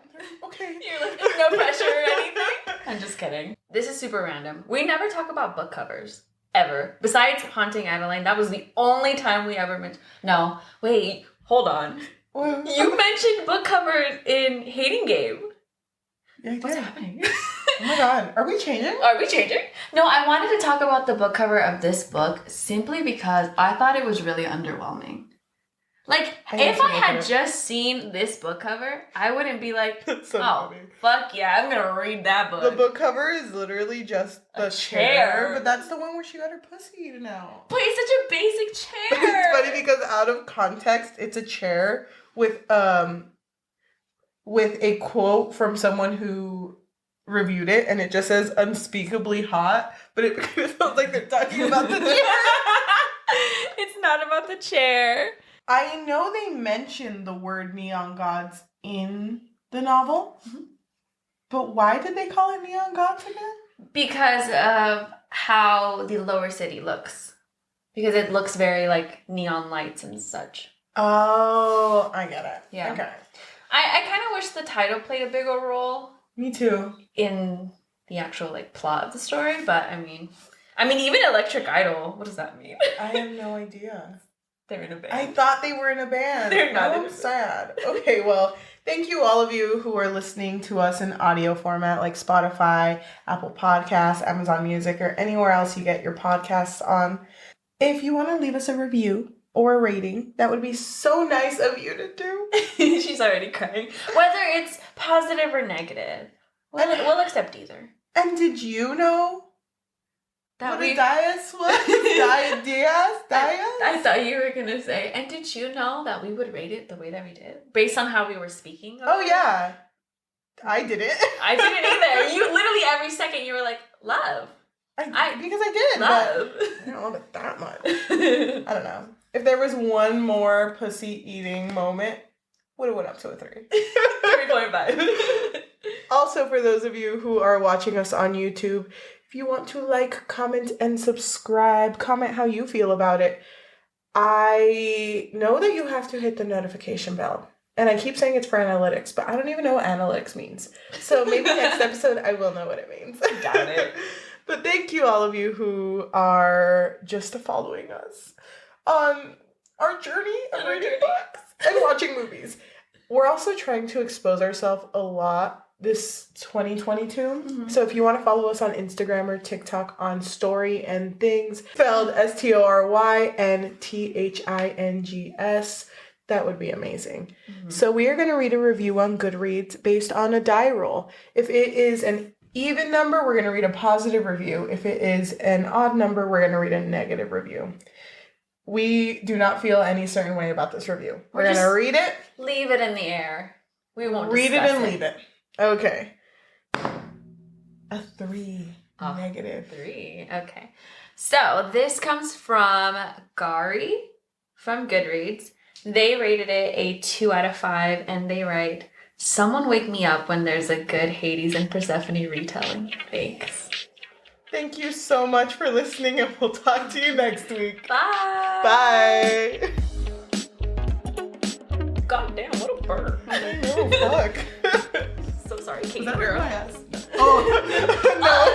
Okay. You're like, no pressure or anything? I'm just kidding. This is super random. We never talk about book covers. Ever. Besides Haunting Adeline, that was the only time we ever mentioned. No, wait, hold on. You mentioned book covers in Hating Game. Yeah, I did. What's happening? Oh my god. Are we changing? Are we changing? No, I wanted to talk about the book cover of this book simply because I thought it was really underwhelming. Like, if I had just seen this book cover, I wouldn't be like, so oh, funny. fuck yeah, I'm gonna read that book. The book cover is literally just the chair, but that's the one where she got her pussy eaten out. But it's such a basic chair. It's funny because out of context, it's a chair with a quote from someone who reviewed it, and it just says unspeakably hot, but it feels like they're talking about the chair. It's not about the chair. I know they mention the word neon gods in the novel, but why did they call it neon gods again? Because of how the lower city looks. Because it looks very like neon lights and such. Oh, I get it. Yeah. Okay. I kind of wish the title played a bigger role. Me too. In the actual like plot of the story, but I mean even Electric Idol, what does that mean? I have no idea. They're in a band. I thought they were in a band. They're not. I'm sad. Okay, well, thank you all of you who are listening to us in audio format like Spotify, Apple Podcasts, Amazon Music, or anywhere else you get your podcasts on. If you want to leave us a review or a rating, that would be so nice of you to do. She's already crying. Whether it's positive or negative, we'll accept either. And did you know that what a Dias was? Dias? I thought you were going to say, and did you know that we would rate it the way that we did? Based on how we were speaking? Oh, yeah. I didn't. I didn't either. You literally every second you were like, love. Because I did. Love. But I don't love it that much. I don't know. If there was one more pussy eating moment, would have went up to a 3. 3.5. Also, for those of you who are watching us on YouTube, if you want to like, comment, and subscribe, comment how you feel about it. I know that you have to hit the notification bell. And I keep saying it's for analytics, but I don't even know what analytics means. So maybe next episode I will know what it means. Got it. But thank you all of you who are just following us on our journey of reading books and watching movies. We're also trying to expose ourselves a lot this 2022. Mm-hmm. So if you want to follow us on Instagram or TikTok on Story and Things, spelled StoryandThings, that would be amazing. Mm-hmm. So we are going to read a review on Goodreads based on a die roll. If it is an even number, we're going to read a positive review. If it is an odd number, we're going to read a negative review. We do not feel any certain way about this review. We're going to read it. Leave it in the air. We won't read it and it. leave it. Okay. A 3. Oh, negative. 3. Okay. So this comes from Gary from Goodreads. They rated it a 2 out of 5, and they write, "Someone wake me up when there's a good Hades and Persephone retelling." Thanks. Thank you so much for listening, and we'll talk to you next week. Bye. Bye. God damn, what a bird. I know, fuck. So sorry, Katie. Was that girl. my ass? Oh, no.